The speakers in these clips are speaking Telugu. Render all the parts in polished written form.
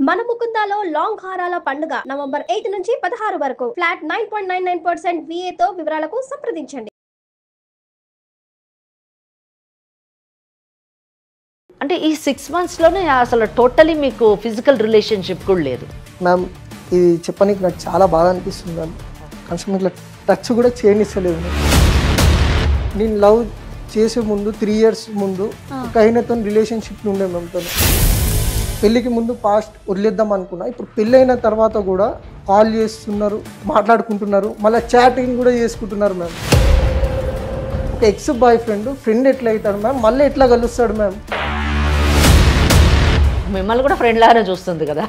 మన ముకుందాలో లాంగ్ హారాల పండుగ నవంబర్ 8 నుంచి 16 వరకు ఫ్లాట్ 9.99% VA తో వివరాలకు సంప్రదించండి. అంటే ఈ 6 monthsలోనే అసలు టోటలీ మీకు ఫిజికల్ రిలేషన్షిప్ కూడా లేదు మ్యామ్. ఇది చెప్పడానికి నాకు చాలా బాగా అనిపిస్తుంది మ్యామ్. కనీసం ఇట్లా టచ్ కూడా చేయనిస్తలేదు మ్యామ్. నేను లవ్ చేసే ముందు 3 years ముందు ఒక ఆయనతో రిలేషన్షిప్ ఉండే మ్యామ్. తను పెళ్ళికి ముందు పాస్ట్ వదిలేద్దాం అనుకున్నా. ఇప్పుడు పెళ్ళైన తర్వాత కూడా కాల్ చేస్తున్నారు, మాట్లాడుకుంటున్నారు, మళ్ళీ చాటింగ్ కూడా చేసుకుంటున్నారు మ్యామ్. ఒక ఎక్స్ బాయ్ ఫ్రెండ్ ఎట్లా అవుతాడు మ్యామ్, మళ్ళీ ఎట్లా కలుస్తాడు మ్యామ్? మిమ్మల్ని కూడా ఫ్రెండ్ లాగానే చూస్తుంది కదా,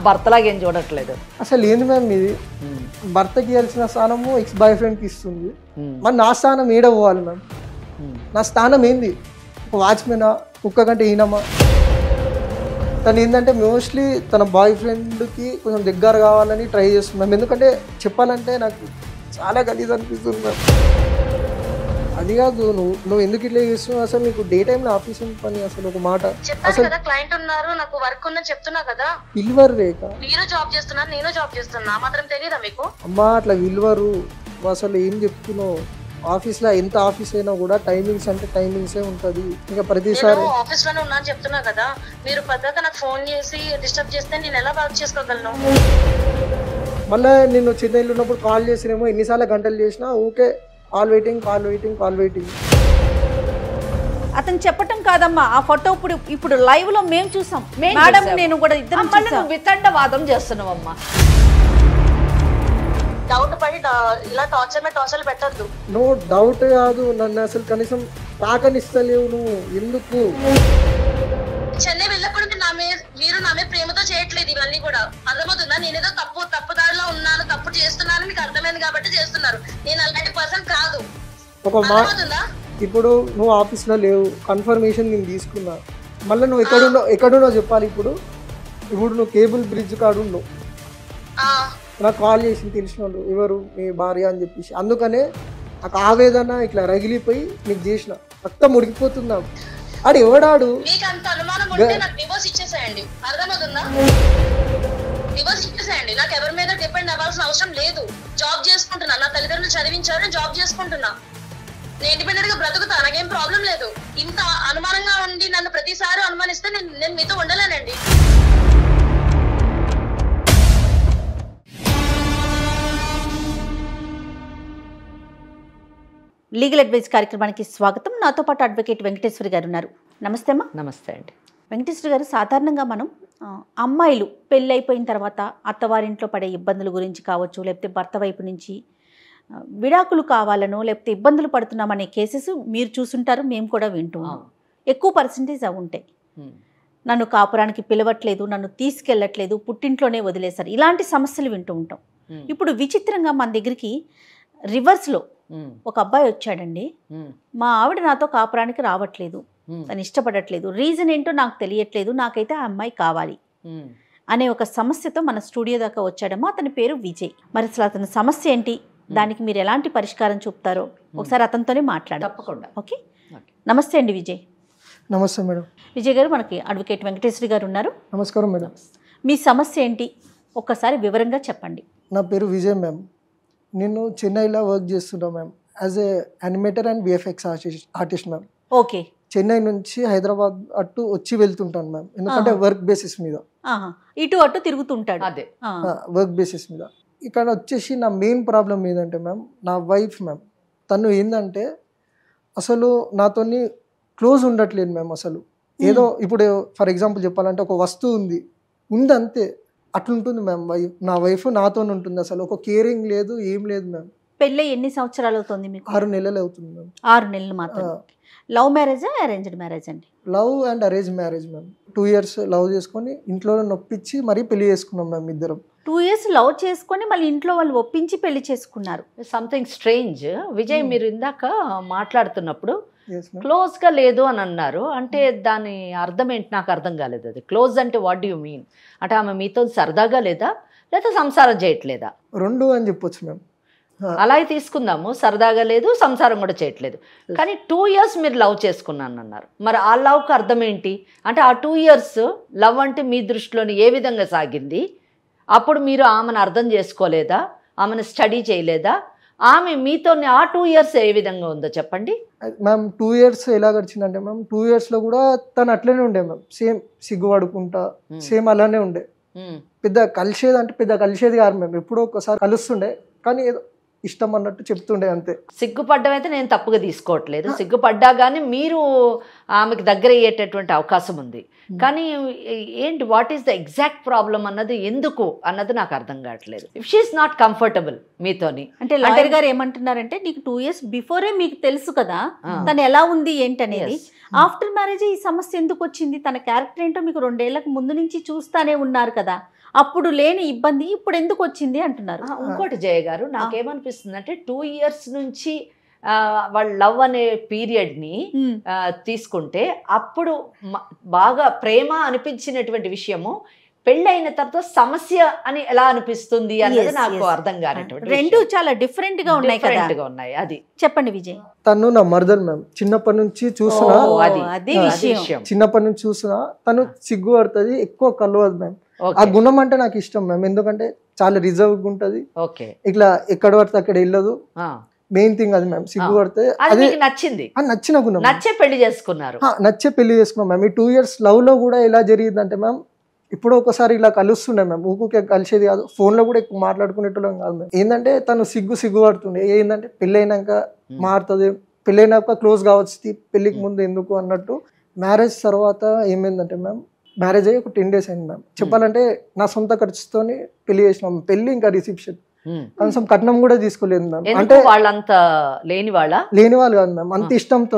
భర్తలాగా ఏం చూడట్లేదు. అసలు ఏంది మ్యామ్ ఇది? భర్తకి ఇవ్వాల్సిన స్థానము ఎక్స్ బాయ్ ఫ్రెండ్కి ఇస్తుంది. మరి నా స్థానం ఏడ పోవాలి మ్యామ్? నా స్థానం ఏంది? ఒక వాచ్మెనా, కుక్క కంటే ఈనమా? తను ఏంటంటే మోస్ట్లీ తన బాయ్ ఫ్రెండ్కి కొంచెం దగ్గర కావాలని ట్రై చేస్తున్నాం. ఎందుకంటే చెప్పాలంటే నాకు చాలా గలీజ్ అనిపిస్తుంది మ్యామ్. అది కాదు, నువ్వు ఎందుకు ఇట్లా చేస్తున్నావు? అసలు నీకు డే టైంలో ఆఫీస్ పని అసలు ఒక మాట అసలు క్లయింట్ ఉన్నారు, నాకు వర్క్ ఉందని చెప్తున్నా కదా. విలువరు రేఖ. మీరు జాబ్ చేస్తున్నారు, నేను జాబ్ చేస్తున్నా, మాత్రం తెలియదా మీకు? అమ్మా అట్లా విలువరు. అసలు ఏం చెప్తున్నావు? ఆఫీస్లో ఎంత ఆఫీస్ అయినా కూడా టైమింగ్స్ అంటే టైమింగ్సే ఉంటుంది. ఇంకా ప్రతిసారి ఆఫీస్ లోనే ఉన్నా అని చెప్తున్నా కదా. మీరు పద్ధతిగా నాకు ఫోన్ చేసి డిస్టర్బ్ చేస్తే నేను ఎలా వర్క్ చేసుకోగలను? మళ్ళీ నేను చెన్నైలో ఉన్నప్పుడు కాల్ చేసినేమో ఎన్నిసార్లు గంటలు చేసినా ఓకే, కాల్ వెయిటింగ్. అతను చెప్పటం కాదమ్మా, ఆ ఫోటో ఇప్పుడు లైవ్ లో మేము చూసాం మేడం, నేను కూడా ఇద్దరు వితండవాదం చేస్తున్నావమ్మా. డౌట్ పడి ఇలా టార్చర్ పెట్టద్దు. నో డౌట్ కాదు, నన్ను అసలు కనీసం తాకనిస్తలేవు నువ్వు. ఎందుకు? చెన్నై వెళ్ళప్పుడు మీరు నా మీద ప్రేమతో చేయట్లేదు ఇవన్నీ కూడా. అర్థమవుతుందా? నేనేదో తప్పు దారిలో ఉన్నాను, తప్పు చేస్తున్నాను మీకు అర్థమైంది కాబట్టి చేస్తున్నారు. నేను అలాంటి పర్సన్ కాదు. ఒక ఇప్పుడు నువ్వు ఆఫీస్లో లేవు, కన్ఫర్మేషన్ నేను తీసుకున్నా. మళ్ళీ నువ్వు ఎక్కడున్నావు చెప్పాలి. ఇప్పుడు నువ్వు కేబుల్ బ్రిడ్జ్ కాడున్నావు. నాకు కాల్ చేసి తెలిసిన వాళ్ళు ఎవరు మీ భార్య అని చెప్పేసి, అందుకనే నాకు ఆవేదన ఇట్లా రగిలిపోయి నీకు చేసిన. రక్తం ఉడికిపోతుందా? ఆడు ఎవడాడు? మీకు అంత అనుమానం ఉంటే నాకు డివోర్స్ ఇచ్చేసేయండి. అర్థమవుతుందా? డివోర్స్ ఇచ్చేసేయండి. నాకు ఎవరి మీద డిపెండ్ అవ్వాల్సిన అవసరం లేదు. జాబ్ చేసుకుంటున్నా, నా తల్లిదండ్రులు చదివించారు, జాబ్ చేసుకుంటున్నా, నేను ఇండిపెండెంట్ గా బ్రతుకుతా, నాకేం ప్రాబ్లం లేదు. ఇంత అనుమానంగా ఉండి నన్ను ప్రతిసారి అనుమానిస్తే నేను మీతో ఉండలేనండి. లీగల్ అడ్వైస్ కార్యక్రమానికి స్వాగతం. నాతో పాటు అడ్వకేట్ వెంకటేశ్వరి గారు ఉన్నారు. నమస్తే అమ్మా. నమస్తే అండి. వెంకటేశ్వరి గారు, సాధారణంగా మనం అమ్మాయిలు పెళ్ళి అయిపోయిన తర్వాత అత్తవారింట్లో పడే ఇబ్బందుల గురించి కావచ్చు, లేకపోతే భర్త వైపు నుంచి విడాకులు కావాలనో లేకపోతే ఇబ్బందులు పడుతున్నామనే కేసెస్ మీరు చూసుంటారు, మేము కూడా వింటున్నాం. ఎక్కువ పర్సంటేజ్ అవి ఉంటాయి. నన్ను కాపురానికి పిలవట్లేదు, నన్ను తీసుకెళ్ళట్లేదు, పుట్టింట్లోనే వదిలేశారు, ఇలాంటి సమస్యలు వింటూ ఉంటాం. ఇప్పుడు విచిత్రంగా మన దగ్గరికి రివర్స్లో ఒక అబ్బాయి వచ్చాడండి. మా ఆవిడ నాతో కాపురానికి రావట్లేదు, తను ఇష్టపడట్లేదు, రీజన్ ఏంటో నాకు తెలియట్లేదు, నాకైతే ఆ అమ్మాయి కావాలి అనే ఒక సమస్యతో మన స్టూడియో దాకా వచ్చాడమ్మా. అతని పేరు విజయ్. మరి అసలు అతని సమస్య ఏంటి, దానికి మీరు ఎలాంటి పరిష్కారం చూపుతారో ఒకసారి అతనితోనే మాట్లాడాలి. తప్పకుండా. ఓకే, నమస్తే అండి విజయ్. నమస్తే మేడం. విజయ్ గారు, మనకి అడ్వకేట్ వెంకటేశ్వరి గారు ఉన్నారు. నమస్కారం మేడం. మీ సమస్య ఏంటి ఒక్కసారి వివరంగా చెప్పండి. నా పేరు విజయ్ మ్యామ్. నేను చెన్నైలో వర్క్ చేస్తున్నా ma'am, as a animator and VFX artist ma'am. Okay. Chennai నుంచి హైదరాబాద్ అటు వచ్చి వెళ్తుంటాను మ్యామ్, ఎందుకంటే వర్క్ బేసిస్ మీద. ఇటు అటు తిరుగుతుంటాడు. అదే వర్క్ బేసిస్ మీద. ఇక్కడ వచ్చేసి నా మెయిన్ ప్రాబ్లం ఏంటంటే మ్యామ్, నా వైఫ్ మ్యామ్, తను ఏంటంటే అసలు నాతోని క్లోజ్ ఉండట్లేదు మ్యామ్. అసలు ఏదో ఇప్పుడు ఫర్ ఎగ్జాంపుల్ చెప్పాలంటే ఒక వస్తువు ఉంది అంతే, అట్లుంటుంది మ్యామ్. నా వైఫ్ నాతో ఉంటుంది. అసలు ఒక కేరింగ్ లేదు, ఏం లేదు మ్యామ్. పెళ్ళి ఎన్ని సంవత్సరాలు అవుతుంది మీకు? 6 నెలలు అవుతుంది మ్యామ్. 6 నెలలు మాత్రం. లవ్ మ్యారేజా అరేంజ్డ్ మ్యారేజ్ అండి? Love and arrange marriage ma'am. 2 years love చేసుకొని ఇంట్లో నొప్పించి మరీ పెళ్లి చేసుకున్నాం మ్యామ్ ఇద్దరం. 2 years లవ్ చేసుకొని మళ్ళీ ఇంట్లో వాళ్ళు ఒప్పించి పెళ్లి చేసుకున్నారు. Something strange. విజయ్, మీరు ఇందాక మాట్లాడుతున్నప్పుడు క్లోజ్గా లేదు అని అన్నారు. అంటే దాని అర్థం ఏంటి? నాకు అర్థం కాలేదు. అది క్లోజ్ అంటే వాట్ డూ యూ మీన్? అంటే ఆమె మీతో సరదాగా లేదా, లేదా సంసారం చేయట్లేదా? 2 అని చెప్పొచ్చు మ్యామ్. అలా తీసుకుందాము, సరదాగా లేదు, సంసారం కూడా చేయట్లేదు. కానీ 2 years మీరు లవ్ చేసుకున్నాను అన్నారు. మరి ఆ లవ్కి అర్థం ఏంటి? అంటే ఆ 2 years లవ్ అంటే మీ దృష్టిలోని ఏ విధంగా సాగింది? అప్పుడు మీరు ఆమెను అర్థం చేసుకోలేదా? ఆమెను స్టడీ చేయలేదా? ఆమె మీతో ఆ 2 years ఏ విధంగా ఉందో చెప్పండి మ్యామ్. 2 years ఎలా గడిచిందంటే మ్యామ్, 2 yearsలో కూడా తను అట్లనే ఉండే మ్యామ్. సేమ్ సిగ్గుపడుకుంటా సేమ్ అలానే ఉండే. పెద్ద కలిసేది కాదు మ్యామ్. ఎప్పుడో ఒకసారి కలుస్తుండే, కానీ ఏదో ఇష్టం అన్నట్టు చెప్తుండే అంతే. సిగ్గుపడ్డం అయితే నేను తప్పుగా తీసుకోవట్లేదు. సిగ్గుపడ్డా కానీ మీరు ఆమెకు దగ్గర అయ్యేటటువంటి అవకాశం ఉంది. కానీ ఏంటి, what is the exact problem అన్నది, ఎందుకు అన్నది నాకు అర్థం కావట్లేదు. ఇఫ్ షీఈస్ నాట్ కంఫర్టబుల్ మీతోని. అంటే లాయర్ గారు ఏమంటున్నారంటే, నీకు 2 years బిఫోరే మీకు తెలుసు కదా తను ఎలా ఉంది ఏంటనేది. ఆఫ్టర్ మ్యారేజ్ ఈ సమస్య ఎందుకు వచ్చింది? తన క్యారెక్టర్ ఏంటో మీకు 2 ఏళ్లకు ముందు నుంచి చూస్తానే ఉన్నారు కదా, అప్పుడు లేని ఇబ్బంది ఇప్పుడు ఎందుకు వచ్చింది అంటున్నారు. ఇంకోటి జయ గారు, నాకేమనిపిస్తుంది అంటే 2 years నుంచి వాళ్ళ లవ్ అనే పీరియడ్ని తీసుకుంటే అప్పుడు బాగా ప్రేమ అనిపించినటువంటి విషయము పెళ్ళైన తర్వాత సమస్య అని ఎలా అనిపిస్తుంది అన్నది నాకు అర్థం కానటువంటి. రెండు చాలా డిఫరెంట్ గా ఉన్నాయి కదా. ఉన్నాయి. అది చెప్పండి విజయ్. తను నా మరదలు మ్యామ్. చిన్నప్పటి నుంచి చూసినా, అది విషయం. చిన్నప్పటి నుంచి చూసినా తను సిగ్గుపడుతుంది, ఎక్కువ కలవదు మ్యామ్. ఆ గుణం అంటే నాకు ఇష్టం మ్యామ్. ఎందుకంటే చాలా రిజర్వ్గా ఉంటుంది, ఇట్లా ఎక్కడ పడితే అక్కడ వెళ్ళదు. మెయిన్ థింగ్ అది మ్యామ్, సిగ్గుపడితే. అది నచ్చింది, నచ్చిన గుణం. నచ్చే పెళ్లి చేసుకున్నాం మ్యామ్. ఈ 2 years లవ్ లో కూడా ఎలా జరిగిందంటే మ్యామ్, ఇప్పుడు ఒకసారి ఇలా కలుస్తుండే మ్యామ్. ఊకే కలిసేది కాదు, ఫోన్లో కూడా ఎక్కువ మాట్లాడుకునేటోళ్ళం కాదు మ్యామ్. ఏంటంటే తను సిగ్గుపడుతుండే. ఏంటంటే పెళ్ళైనాక మారుతుంది, పెళ్ళైనాక క్లోజ్ కావచ్చు, పెళ్ళికి ముందు ఎందుకు అన్నట్టు. మ్యారేజ్ తర్వాత ఏమైందంటే మ్యామ్, మ్యారేజ్ అయ్యి ఒక 10 days అయింది మ్యామ్. చెప్పాలంటే నా సొంత ఖర్చుతోని పెళ్లి చేసినాం. పెళ్లి ఇంకా రిసెప్షన్, కనీసం కట్నం కూడా తీసుకోలేదు మ్యామ్. అంటే వాళ్ళంతా లేని వాళ్ళు కాదు మ్యామ్, అంత ఇష్టంతో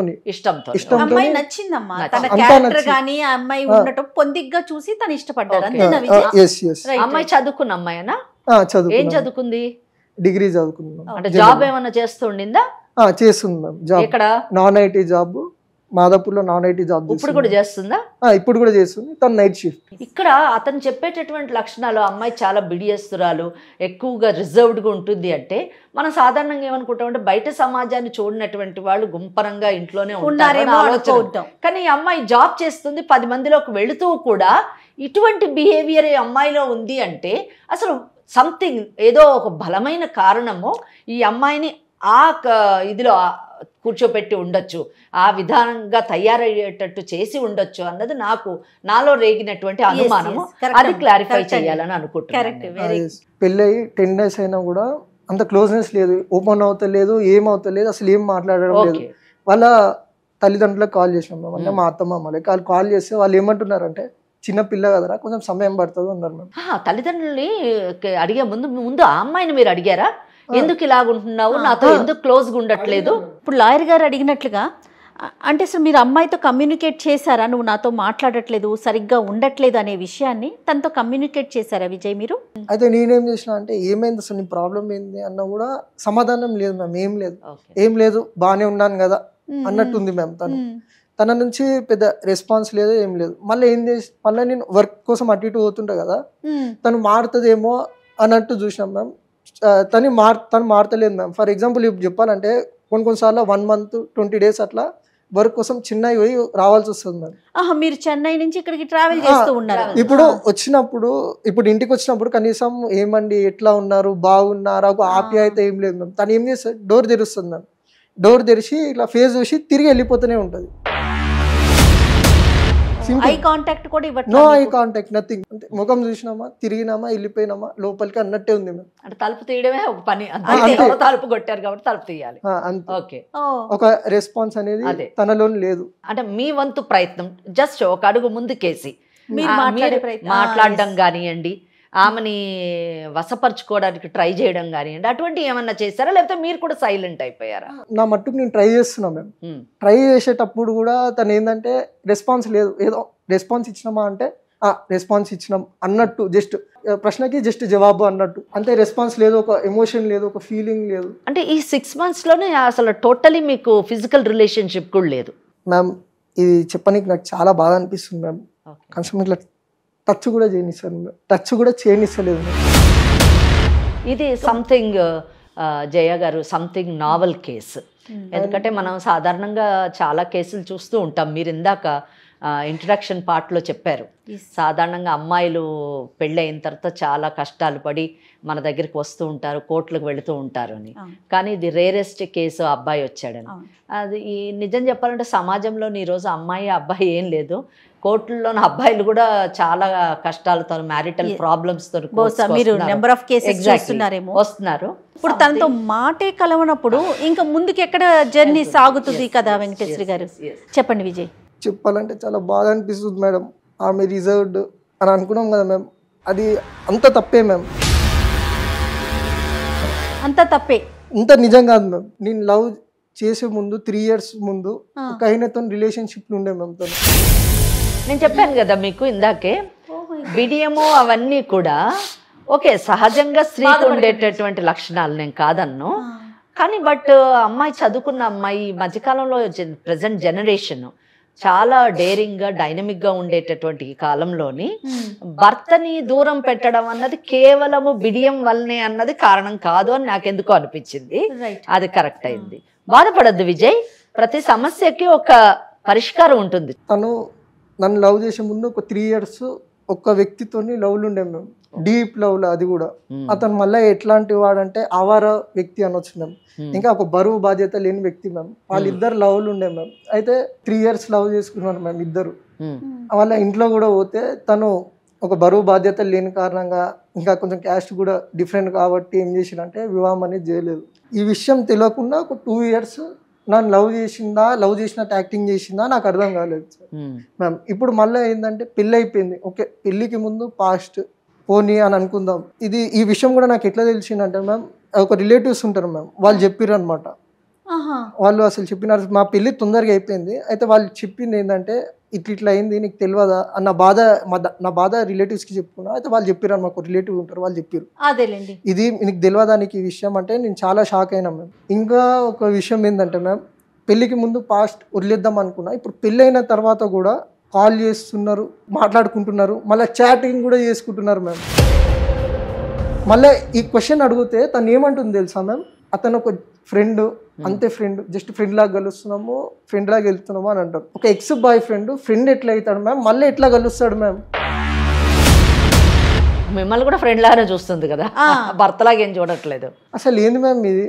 అమ్మాయి నచ్చిందమ్మా. తన క్యారెక్టర్ గానీ ఆ అమ్మాయి ఉండటం పొందిగ్గా చూసి తను ఇష్టపడ్డారు. అమ్మాయి చదువుకున్న అమ్మాయినా? ఏం చదువుకుంది? డిగ్రీ చదువుకున్నాం. అంటే జాబ్ ఏమన్నా చేస్తుండిందా? చేస్తుంది మ్యామ్ జాబ్. ఇక్కడ నాన్ ఐటీ జాబ్, మాదాపూర్లో నాన్ ఐటీ జాబ్. ఇప్పుడు కూడా చేస్తుందా? ఇప్పుడు కూడా చేస్తుంది. తను నైట్ షిఫ్ట్. ఇక్కడ అతను చెప్పేటటువంటి లక్షణాలు, అమ్మాయి చాలా బిడియస్తురాలు, ఎక్కువగా రిజర్వ్డ్గా ఉంటుంది అంటే మనం సాధారణంగా ఏమనుకుంటామంటే బయట సమాజాన్ని చూడనటువంటి వాళ్ళు గుంపరంగా ఇంట్లోనే ఉంటారు. కానీ ఈ అమ్మాయి జాబ్ చేస్తుంది, 10 మందిలోకి వెళుతూ కూడా ఇటువంటి బిహేవియర్ ఈ అమ్మాయిలో ఉంది అంటే అసలు సంథింగ్, ఏదో ఒక బలమైన కారణము ఈ అమ్మాయిని ఆ ఇదిలో కూర్చోపెట్టి ఉండొచ్చు, ఆ విధానంగా తయారయ్యేటట్టు చేసి ఉండొచ్చు అన్నది నాలో రేగినటువంటి అనుమానము. అది క్లారిఫై చేయాలని అనుకుంటున్నాను. పెళ్ళయి 10 days అయినా కూడా అంత క్లోజ్నెస్ లేదు, ఓపెన్ అవుతలేదు, ఏమవుతలేదు, అసలు ఏం మాట్లాడడం లేదు. వాళ్ళ తల్లిదండ్రులకు కాల్ చేసినాం అంటే మా అత్తమ్మకి కాల్ చేస్తే వాళ్ళు ఏమంటున్నారంటే, చిన్న పిల్ల కదరా, కొంచెం సమయం పడుతుంది అన్నారు మ్యామ్. తల్లిదండ్రులని అడిగే ముందు ఆ అమ్మాయిని మీరు అడిగారా? ఎందుకు ఇలాగుంటున్నావు, నాతో ఎందుకు క్లోజ్గా ఉండట్లేదు? ఇప్పుడు లాయర్ గారు అడిగినట్లుగా అంటే అసలు మీరు అమ్మాయితో కమ్యూనికేట్ చేశారా? నువ్వు నాతో మాట్లాడట్లేదు, సరిగ్గా ఉండట్లేదు అనే విషయాన్ని తనతో కమ్యూనికేట్ చేశారా విజయ్ మీరు? అయితే నేనేం చేసిన అంటే, ఏమైంది అసలు నీ ప్రాబ్లం ఏంది అన్న కూడా సమాధానం లేదు మ్యామ్. ఏం లేదు బాగానే ఉన్నాను కదా అన్నట్టుంది మ్యామ్. తన నుంచి పెద్ద రెస్పాన్స్ లేదు, ఏం లేదు. మళ్ళీ మళ్ళీ నేను వర్క్ కోసం అటు ఇటు పోతుంటా కదా, తను మారుతుందేమో అన్నట్టు చూసినాం మ్యామ్. తను మారతలేదు మ్యామ్. ఫర్ ఎగ్జాంపుల్ ఇప్పుడు చెప్పాలంటే కొన్నిసార్లు 1 month 20 days అట్లా వర్క్ కోసం చెన్నై పోయి రావాల్సి వస్తుంది మ్యామ్. మీరు చెన్నై నుంచి ఇక్కడికి ట్రావెల్ చేస్తూ ఉన్నారు. ఇప్పుడు ఇంటికి వచ్చినప్పుడు కనీసం ఏమండి ఎట్లా ఉన్నారు, బాగున్నారా, ఒక ఆప్యాయత ఏం లేదు మ్యామ్. తను ఏం చేస్తుంది, డోర్ తెరుస్తుంది మ్యామ్. డోర్ తెరిచి ఇట్లా ఫేస్ చూసి తిరిగి వెళ్ళిపోతూనే ఉంటుంది. ఐ కాంటాక్ట్ కూడా నో ఐ కాంటాక్ట్, నథింగ్. అంటే ముఖం చూసినామా, తిరిగినామా, వెళ్ళిపోయినామా, లోపలికి అన్నట్టే ఉంది మ్యామ్. అంటే తలుపు తీయడమే ఒక పని, తలుపు కొట్టారు కాబట్టి తలుపు తీయాలి. ఒక రెస్పాన్స్ అనేది తనలో లేదు. అంటే మీ వంతు ప్రయత్నం జస్ట్ ఒక అడుగు ముందుకేసి మాట్లాడడం కానివ్వండి, ఆమెని వశపరచుకోవడానికి ట్రై చేయడం కానివ్వండి, అటువంటి ఏమన్నా చేస్తారా, లేకపోతే మీరు కూడా సైలెంట్ అయిపోయారా? నా మట్టుకు నేను ట్రై చేస్తున్నా మ్యామ్. ట్రై చేసేటప్పుడు కూడా తను ఏంటంటే రెస్పాన్స్ లేదు. ఏదో రెస్పాన్స్ ఇచ్చినామా అంటే రెస్పాన్స్ ఇచ్చినాం అన్నట్టు, జస్ట్ ప్రశ్నకి జస్ట్ జవాబు అన్నట్టు, అంతే. రెస్పాన్స్ లేదు, ఒక ఎమోషన్ లేదు, ఒక ఫీలింగ్ లేదు. అంటే ఈ 6 monthsలోనే అసలు టోటలీ మీకు ఫిజికల్ రిలేషన్షిప్ కూడా లేదు మ్యామ్. ఇది చెప్పడానికి నాకు చాలా బాగా అనిపిస్తుంది మ్యామ్. కనీసం ఇట్లా టచ్ కూడా చేయనిస్తలేదు. ఇది సంథింగ్ జయ గారు సంథింగ్ నావల్ కేసు. ఎందుకంటే మనం సాధారణంగా చాలా కేసులు చూస్తూ ఉంటాం. మీరు ఇందాక ఇంట్రడక్షన్ పార్ట్లో చెప్పారు, సాధారణంగా అమ్మాయిలు పెళ్ళయిన తర్వాత చాలా కష్టాలు పడి మన దగ్గరికి వస్తూ ఉంటారు, కోర్టులకు వెళుతూ ఉంటారు అని. కానీ ఇది రేరెస్ట్ కేసు అబ్బాయి వచ్చాడని. అది ఈ నిజం చెప్పాలంటే సమాజంలో ఈరోజు అమ్మాయి అబ్బాయి ఏం లేదు, కోర్టుల్లోని అబ్బాయిలు కూడా చాలా కష్టాలతో మ్యారిటల్ ప్రాబ్లమ్స్ తో వస్తున్నారు. ఇప్పుడు తనతో మాటే కలవనప్పుడు ఇంకా ముందుకు ఎక్కడ జర్నీ సాగుతుంది కదా వెంకటేశ్వరి గారు, చెప్పండి విజయ్. చెప్పాలంటే చాలా బాగా అనిపిస్తుంది మేడం. ఆమె రిజర్వ్డ్ అని అనుకున్నాం కదా మ్యామ్, అది అంత తప్పే మ్యామ్, అంత తప్పే, ఇంత నిజం కాదు మ్యామ్. నేను లవ్ చేసే ముందు 3 years ముందు ఒక ఆయనతో రిలేషన్షిప్ ఉండే మ్యామ్. తను నేను చెప్పాను కదా మీకు ఇందాకే, బిడియము అవన్నీ కూడా ఓకే సహజంగా స్త్రీకి ఉండేటటువంటి లక్షణాలు, నేను కాదన్ను. కానీ బట్ అమ్మాయి చదువుకున్న అమ్మాయి ఈ మధ్యకాలంలో ప్రజెంట్ జనరేషన్ చాలా డేరింగ్గా డైనమిక్గా ఉండేటటువంటి ఈ కాలంలోని భర్తని దూరం పెట్టడం అన్నది కేవలము బిడియం వల్లనే అన్నది కారణం కాదు అని నాకెందుకో అనిపించింది. అది కరెక్ట్ అయింది. బాధపడద్దు విజయ్, ప్రతి సమస్యకి ఒక పరిష్కారం ఉంటుంది. తను నన్ను లవ్ చేసే ముందు ఒక 3 years ఒక్క వ్యక్తితోని లవ్లు ఉండే మేము, డీప్ లవ్లో. అది కూడా అతను మళ్ళీ ఎట్లాంటి వాడంటే ఆవార వ్యక్తి అనొచ్చు మేము, ఇంకా ఒక బరువు బాధ్యత లేని వ్యక్తి మ్యామ్. వాళ్ళిద్దరు లవ్లు ఉండే మ్యామ్. అయితే 3 years లవ్ చేసుకున్నారు మ్యామ్ ఇద్దరు. వాళ్ళ ఇంట్లో కూడా పోతే తను ఒక బరువు బాధ్యత లేని కారణంగా, ఇంకా కొంచెం క్యాస్ట్ కూడా డిఫరెంట్ కాబట్టి ఏం చేసిందంటే వివాహం అనేది చేయలేదు. ఈ విషయం తెలియకుండా ఒక 2 years నన్ను లవ్ చేసిందా, లవ్ చేసినట్టు యాక్టింగ్ చేసిందా నాకు అర్థం కాలేదు మ్యామ్. ఇప్పుడు మళ్ళీ ఏంటంటే పెళ్ళి అయిపోయింది, ఓకే పెళ్ళికి ముందు పాస్ట్ పోనీ అని అనుకుందాం. ఈ విషయం కూడా నాకు ఎట్లా తెలిసిందంటే మ్యామ్, ఒక రిలేటివ్స్ ఉంటారు మ్యామ్, వాళ్ళు చెప్పారు అనమాట. వాళ్ళు అసలు చెప్పినారు, మా పెళ్ళి తొందరగా అయిపోయింది, అయితే వాళ్ళు చెప్పింది ఏంటంటే ఇట్లా అయింది నీకు తెలియదా అన్న బాధ, నా బాధ రిలేటివ్స్కి చెప్పుకున్నా. అయితే వాళ్ళు చెప్పారు అనమాట, ఒక రిలేటివ్ ఉంటారు, వాళ్ళు చెప్పారు ఇది నీకు తెలియదా నీకు ఈ విషయం అంటే. నేను చాలా షాక్ అయినా మ్యామ్. ఇంకా ఒక విషయం ఏంటంటే మ్యామ్, పెళ్ళికి ముందు పాస్ట్ వదిలేద్దాం అనుకున్నా, ఇప్పుడు పెళ్ళి అయిన తర్వాత కూడా కాల్ చేస్తున్నారు, మాట్లాడుకుంటున్నారు, మళ్ళీ చాటింగ్ కూడా చేసుకుంటున్నారు మ్యామ్. మళ్ళీ ఈ క్వశ్చన్ అడిగితే తను ఏమంటుంది తెలుసా మ్యామ్, అతను ఒక ఫ్రెండ్, అంతే ఫ్రెండ్, జస్ట్ ఫ్రెండ్ లాగా కలుస్తున్నాము, ఫ్రెండ్ లాగా వెళ్తున్నాము అని అంటారు. ఒక ఎక్స్ బాయ్ ఫ్రెండ్ ఎట్లా అవుతాడు మ్యామ్, మళ్ళీ ఎట్లా కలుస్తాడు మ్యామ్? మిమ్మల్ని కూడా ఫ్రెండ్ లాగానే చూస్తుంది కదా, భర్తలాగా ఏం చూడట్లేదు. అసలు ఏంది మ్యామ్ ఇది,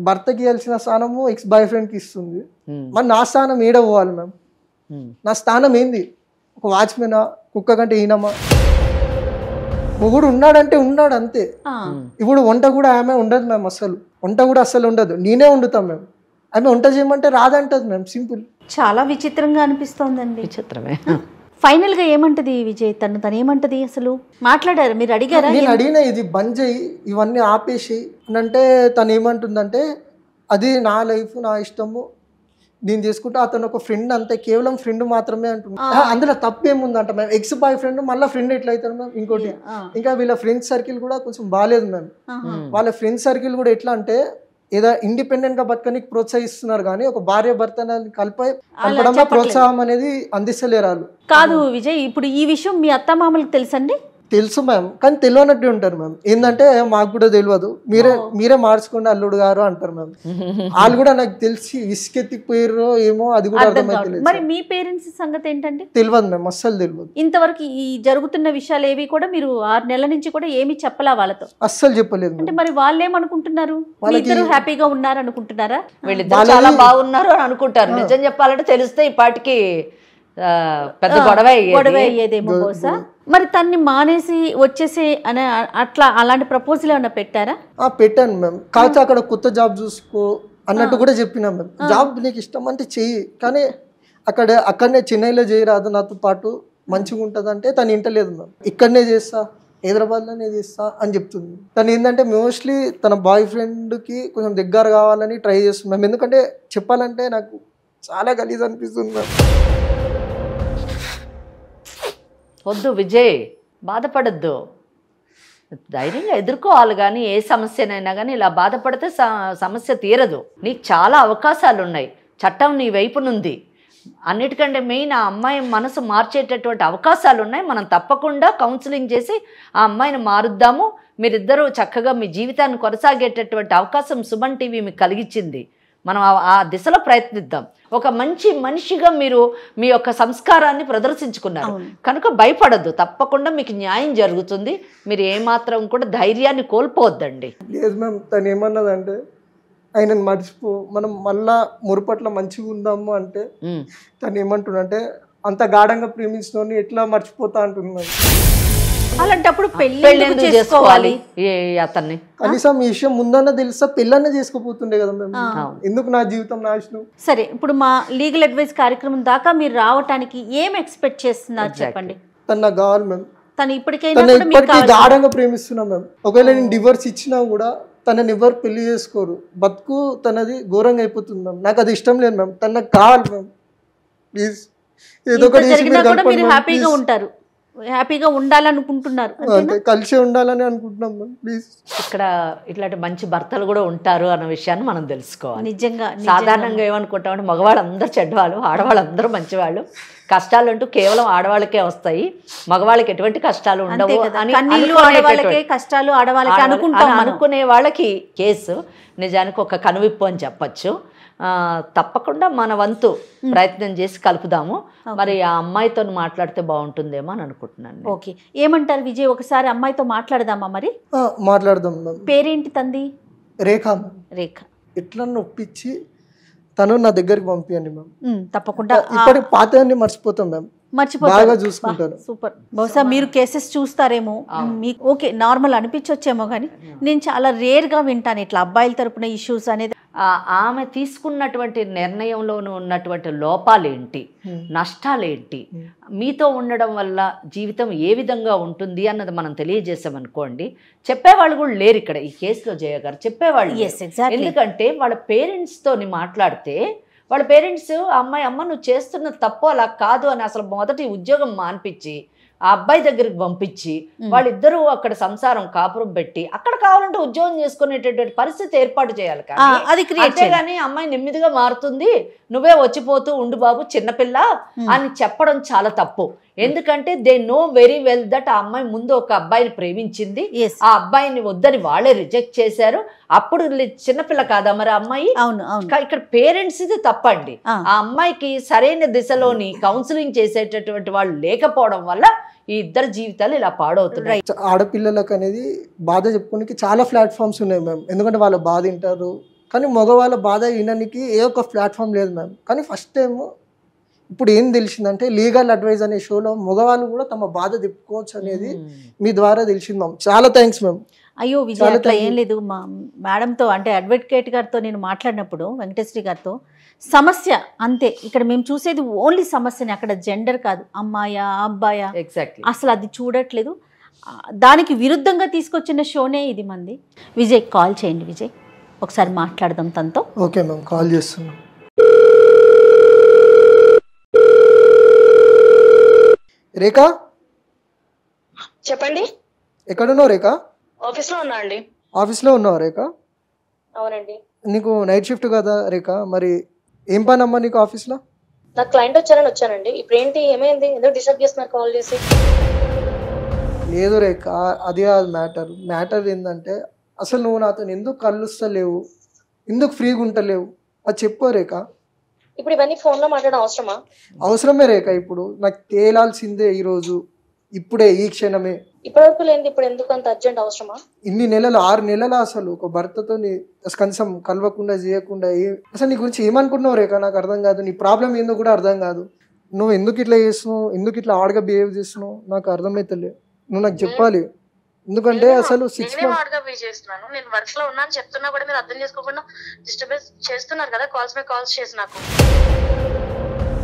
భర్తకి ఇవ్వాల్సిన స్థానము ఎక్స్ బాయ్ ఫ్రెండ్కి ఇస్తుంది. మరి నా స్థానం ఏడ పోవాలి మ్యామ్? నా స్థానం ఏంది? ఒక వాచ్మెనా, కుక్క కంటే ఈనమా? మొగుడు ఉన్నాడంటే ఉన్నాడు అంతే. ఇప్పుడు వంట కూడా ఆమె ఉండదు మ్యామ్, అసలు వంట కూడా అస్సలు ఉండదు, నేనే వండుతాం మ్యామ్. ఆమె వంట చేయమంటే రాదంటది మ్యామ్, సింపుల్. చాలా విచిత్రంగా అనిపిస్తోందండి. విచిత్రమే. ఫైనల్ గా ఏమంటది విజయ్, తను ఏమంటది అసలు? మాట్లాడారు, మీరు అడిగారా? నేను అడిగిన ఇది బంద్ చేయి, ఇవన్నీ ఆపేసి అని అంటే తను ఏమంటుందంటే అది నా లైఫ్, నా ఇష్టము, నేను చేసుకుంటా, అతను ఒక ఫ్రెండ్ అంతే, కేవలం ఫ్రెండ్ మాత్రమే అంటున్నా. అందులో తప్పేముందంట మ్యామ్, ఎక్స్ బాయ్ ఫ్రెండ్ మళ్ళీ ఫ్రెండ్ ఎట్లా అవుతారు మ్యామ్? ఇంకోటి ఇంకా వీళ్ళ ఫ్రెండ్స్ సర్కిల్ కూడా కొంచెం బాగాలేదు మ్యామ్. వాళ్ళ ఫ్రెండ్స్ సర్కిల్ కూడా ఎట్లా అంటే ఏదో ఇండిపెండెంట్ గా బతకనికి ప్రోత్సహిస్తున్నారు, కానీ ఒక భార్య భర్త కలపడంలో ప్రోత్సాహం అనేది అందిస్తలేరు వాళ్ళు. కాదు విజయ్, ఇప్పుడు ఈ విషయం మీ అత్తమామలకు తెలుసండి? తెలుసు మ్యామ్, కానీ తెలియనట్టే ఉంటారు మ్యామ్. ఏంటంటే మాకు కూడా తెలియదు, మీరే మార్చుకోండి అల్లుడు గారు అంటారు మ్యామ్. వాళ్ళు కూడా నాకు తెలిసి విసుకెత్తిపోయారో ఏమో, అది కూడా అర్థమైతే. మరి మీ పేరెంట్స్ సంగతి ఏంటంటే? తెలియదు మ్యామ్, అస్సలు తెలియదు. ఇంతవరకు ఈ జరుగుతున్న విషయాలు ఏవి కూడా మీరు 6 నెలల నుంచి కూడా ఏమి చెప్పలా వాళ్ళతో? అస్సలు చెప్పలేదు. అంటే మరి వాళ్ళు ఏమనుకుంటున్నారు? ఇద్దరు హ్యాపీగా ఉన్నారు అనుకుంటున్నారా? వీళ్ళిద్దరు చాలా బాగున్నారు అని అనుకుంటారు. నిజం చెప్పాలంటే తెలిస్తే ఈ పాటికి పెద్ద గొడవ అయ్యేదేమో బహుశా. మరి తన్ని మానేసి వచ్చేసి అని అట్లా అలాంటి ప్రపోజల్ ఏమైనా పెట్టారా? పెట్టాను మ్యామ్, కాకపోతే అక్కడ కొత్త జాబ్ చూసుకో అన్నట్టు కూడా చెప్పినా మ్యామ్. జాబ్ నీకు ఇష్టం అంటే చెయ్యి, కానీ అక్కడనే చెన్నైలో చేయరాదు నాతో పాటు, మంచిగా ఉంటుంది అంటే తను ఇంటలేదు మ్యామ్. ఇక్కడనే చేస్తా, హైదరాబాద్లోనే చేస్తా అని చెప్తుంది. తను ఏంటంటే మోస్ట్లీ తన బాయ్ ఫ్రెండ్కి కొంచెం దగ్గర కావాలని ట్రై చేస్తుంది మ్యామ్. ఎందుకంటే చెప్పాలంటే నాకు చాలా గలీజ్ అనిపిస్తుంది మ్యామ్. వద్దు విజయ్, బాధపడద్దు, ధైర్యంగా ఎదుర్కోవాలి. కానీ ఏ సమస్యనైనా కానీ ఇలా బాధపడితే సమస్య తీరదు. నీకు చాలా అవకాశాలు ఉన్నాయి, చట్టం నీ వైపునుంది. అన్నిటికంటే మెయిన్ ఆ అమ్మాయి మనసు మార్చేటటువంటి అవకాశాలు ఉన్నాయి. మనం తప్పకుండా కౌన్సిలింగ్ చేసి ఆ అమ్మాయిని మారుద్దాము. మీరిద్దరూ చక్కగా మీ జీవితాన్ని కొనసాగేటటువంటి అవకాశం సుమన్ టీవీ మీకు కలిగించింది. మనం ఆ దిశలో ప్రయత్నిద్దాం. ఒక మంచి మనిషిగా మీరు మీ యొక్క సంస్కారాన్ని ప్రదర్శించుకున్నారు కనుక భయపడద్దు, తప్పకుండా మీకు న్యాయం జరుగుతుంది. మీరు ఏమాత్రం కూడా ధైర్యాన్ని కోల్పోవద్దండి. లేదు మ్యామ్, తను ఏమన్నదంటే ఆయనను మర్చిపో, మనం మళ్ళా మురుపట్ల మంచిగా ఉందాము అంటే తను ఏమంటున్నంటే అంత గాఢంగా ప్రేమించిన ఎట్లా మర్చిపోతా అంటున్నాను. అలాంటప్పుడు పెళ్లి పెళ్లి ఎందుకు చేసుకోవాలి అతన్ని? కనీసం ఈ విషయం ముందన్న తెలుసా పెళ్ళన్న చేసుకోపోతుండే కదా మేము. ఎందుకు నా జీవితం నాశనం? సరే, ఇప్పుడు మా లీగల్ అడ్వైస్ కార్యక్రమం దాకా మీరు రావటానికి ఏం ఎక్స్పెక్ట్ చేస్తున్నారు చెప్పండి. తను నాకు కావాలి మ్యామ్. తను ఇప్పటికైనా తను కూడా మీకు ఇప్పటికీ కావాలి. గాఢంగా ప్రేమిస్తున్నాం మ్యామ్. ఒకవేళ నేను డివోర్స్ ఇచ్చినా కూడా తనని ఎవరు పెళ్లి చేసుకోరు. బతుకు తనది ఘోరంగా అయిపోతుంది మ్యామ్. నాకు అది ఇష్టం లేదు మ్యామ్. తను నాకు కావాలి మ్యామ్. ప్లీజ్ ఏదో ఒకటి చేసి జరిగినా మీరు కూడా కలపండి మీరు మ్యామ్, హ్యాపీగా ప్లీజ్. ఉంటారు, హ్యాపీగా ఉండాలనుకుంటున్నారు. అంతే, కలిసే ఉండాలని అనుకుంటున్నాం మ్యామ్. ప్లీజ్. ఇక్కడ ఇట్లాంటి మంచి భర్తలు కూడా ఉంటారు అన్న విషయాన్ని మనం తెలుసుకోవాలి. నిజంగా సాధారణంగా ఏమనుకుంటామంటే మగవాళ్ళందరూ చెడ్డవాళ్ళు, ఆడవాళ్ళందరూ మంచివాళ్ళు, కష్టాలు అంటూ కేవలం ఆడవాళ్ళకే వస్తాయి, మగవాళ్ళకి ఎటువంటి కష్టాలు ఉండవు అని కన్నీళ్ళు ఆడవాళ్ళకే, కష్టాలు ఆడవాళ్ళకే అనుకుంటాం. అనుకునే వాళ్ళకి కేసు నిజానికి ఒక కనువిప్పు అని చెప్పచ్చు. తప్పకుండా మన వంతు ప్రయత్నం చేసి కలుపుదాము. మరి ఆ అమ్మాయితో మాట్లాడితే బాగుంటుందేమో అని అనుకుంటున్నాను. ఓకే, ఏమంటారు విజయ్? ఒకసారి అమ్మాయితో మాట్లాడదామా మరి? మాట్లాడదాం మ్యామ్. పేరేంటి తంది? రేఖ మ్యామ్. రేఖ. ఎట్లా ఒప్పించి తను నా దగ్గరికి పంపియండి మ్యామ్. తప్పకుండా. ఇప్పటికి పాతవన్నీ మర్చిపోతాం మ్యామ్. బాగా చూసుకుంటారు. సూపర్. బహుశా మీరు కేసెస్ చూస్తారేమో, మీకు ఓకే నార్మల్ అనిపించొచ్చేమో, కానీ నేను చాలా రేర్ గా వింటాను ఇట్లా అబ్బాయిల తరపున ఇష్యూస్ అనేది. ఆమె తీసుకున్నటువంటి నిర్ణయంలోనూ ఉన్నటువంటి లోపాలేంటి, నష్టాలేంటి, మీతో ఉండడం వల్ల జీవితం ఏ విధంగా ఉంటుంది అన్నది మనం తెలియజేసామనుకోండి, చెప్పేవాళ్ళు కూడా లేరు ఇక్కడ ఈ కేసులో. జయ గారు చెప్పేవాళ్ళు లేరు. ఎందుకంటే వాళ్ళ పేరెంట్స్తో మాట్లాడితే వాళ్ళ పేరెంట్స్ అమ్మ నువ్వు చేస్తున్న తప్పు అలా కాదు అని అసలు మొదటి ఉద్యోగం మాన్పించి ఆ అబ్బాయి దగ్గరికి పంపించి వాళ్ళిద్దరూ అక్కడ సంసారం కాపురం పెట్టి అక్కడ కావాలంటే ఉద్యోగం చేసుకునేటటువంటి పరిస్థితి ఏర్పాటు చేయాలి. కానీ అమ్మాయి నెమ్మదిగా మారుతుంది, నువ్వే వచ్చిపోతూ ఉండు బాబు చిన్నపిల్ల అని చెప్పడం చాలా తప్పు. ఎందుకంటే they know very well that ఆ అమ్మాయి ముందు ఒక అబ్బాయిని ప్రేమించింది, ఆ అబ్బాయిని వద్దని వాళ్ళే రిజెక్ట్ చేశారు. అప్పుడు చిన్నపిల్ల కాదా మరి అమ్మాయి? ఇక్కడ పేరెంట్స్ ఇది తప్పండి. ఆ అమ్మాయికి సరైన దిశలోని కౌన్సిలింగ్ చేసేటటువంటి వాళ్ళు లేకపోవడం వల్ల ఈ ఇద్దరు జీవితాలు ఇలా పాడవుతున్నాయి. ఆడపిల్లలకు అనేది బాధ చెప్పుకోనికి చాలా ప్లాట్ఫామ్స్ ఉన్నాయి మ్యామ్. ఎందుకంటే వాళ్ళ బాధ వింటారు, కానీ మగవాళ్ళ బాధ వినడానికి ఏ ఒక్క ప్లాట్ఫామ్ లేదు మ్యామ్. కానీ ఫస్ట్ టైం ఇప్పుడు ఏం తెలిసిందంటే లీగల్ అడ్వైజ్ అనే షోలో మగవాళ్ళు కూడా తమ బాధ చెప్పుకోవచ్చు అనేది మీ ద్వారా తెలిసింది మ్యామ్. చాలా థ్యాంక్స్ మ్యామ్. అయ్యో విజయ్, అట్లా ఏం లేదు. మా మేడంతో అంటే అడ్వకేట్ గారితో నేను మాట్లాడినప్పుడు, వెంకటేశ్వరి గారితో, సమస్య అంతే. ఇక్కడ మేము చూసేది ఓన్లీ సమస్యని, అక్కడ జెండర్ కాదు, అమ్మాయా అబ్బాయా అసలు అది చూడట్లేదు. దానికి విరుద్ధంగా తీసుకొచ్చిన షోనే ఇది మంది. విజయ్ కాల్ చేయండి విజయ్, ఒకసారి మాట్లాడదాం తనతో. ఓకే మ్యామ్, కాల్ చేస్తున్నాం. రేఖ చెప్పండి. ఎక్కడున్నావు రేఖ? ఆఫీస్ లో ఉన్నా అండి. ఆఫీస్లో ఉన్నావు రేఖ? అవునండి. నీకు నైట్ షిఫ్ట్ కదా రేఖ, మరి ఏం పని అమ్మా నీకు ఆఫీస్లో? నాకు క్లయింట్ వచ్చారని వచ్చానండి. ఇప్పుడు ఏంటి, ఏమైంది, ఎందుకు డిస్టర్బ్ చేస్తున్నారు కాల్ చేసి? లేదు రేఖ, అది కాదు మ్యాటర్ ఏంటంటే అసలు నువ్వు నాతో ఎందుకు కలుస్తలేవు, ఎందుకు ఫ్రీగా ఉంటలేవు అది చెప్పు రేఖ. ఇప్పుడు ఇవన్నీ ఫోన్ లో మాట్లాడడం అవసరమా? అవసరమే రేఖ. ఇప్పుడు నాకు తేలాల్సిందే ఈరోజు, ఇప్పుడే, ఈ క్షణమే. ఇప్పటివరకు లేనిది ఇప్పుడు ఎందుకు అంత అర్జెంట్ అవసరమా? ఇన్ని నెలలు, 6 నెలలు అసలు ఒక భర్తతో కనీసం కలవకుండా చేయకుండా అసలు నీ గురించి ఏమనుకుంటున్నావు రేఖ? నాకు అర్థం కాదు. నీ ప్రాబ్లం ఏందో కూడా అర్థం కాదు. నువ్వు ఎందుకు ఇట్లా చేస్తున్నావు, ఎందుకు ఇట్లా ఆడగా బిహేవ్ చేస్తున్నావు నాకు అర్థమైతలే. నువ్వు నాకు చెప్పాలి. ఎందుకంటే అసలు 6 months చేస్తున్నాను, నేను వర్క్ లో ఉన్నాను చెప్తున్నా కూడా మీరు అర్థం చేసుకోకుండా డిస్టర్బెన్స్ చేస్తున్నారు కదా, కాల్స్ మీద కాల్స్ చేసి. నాకు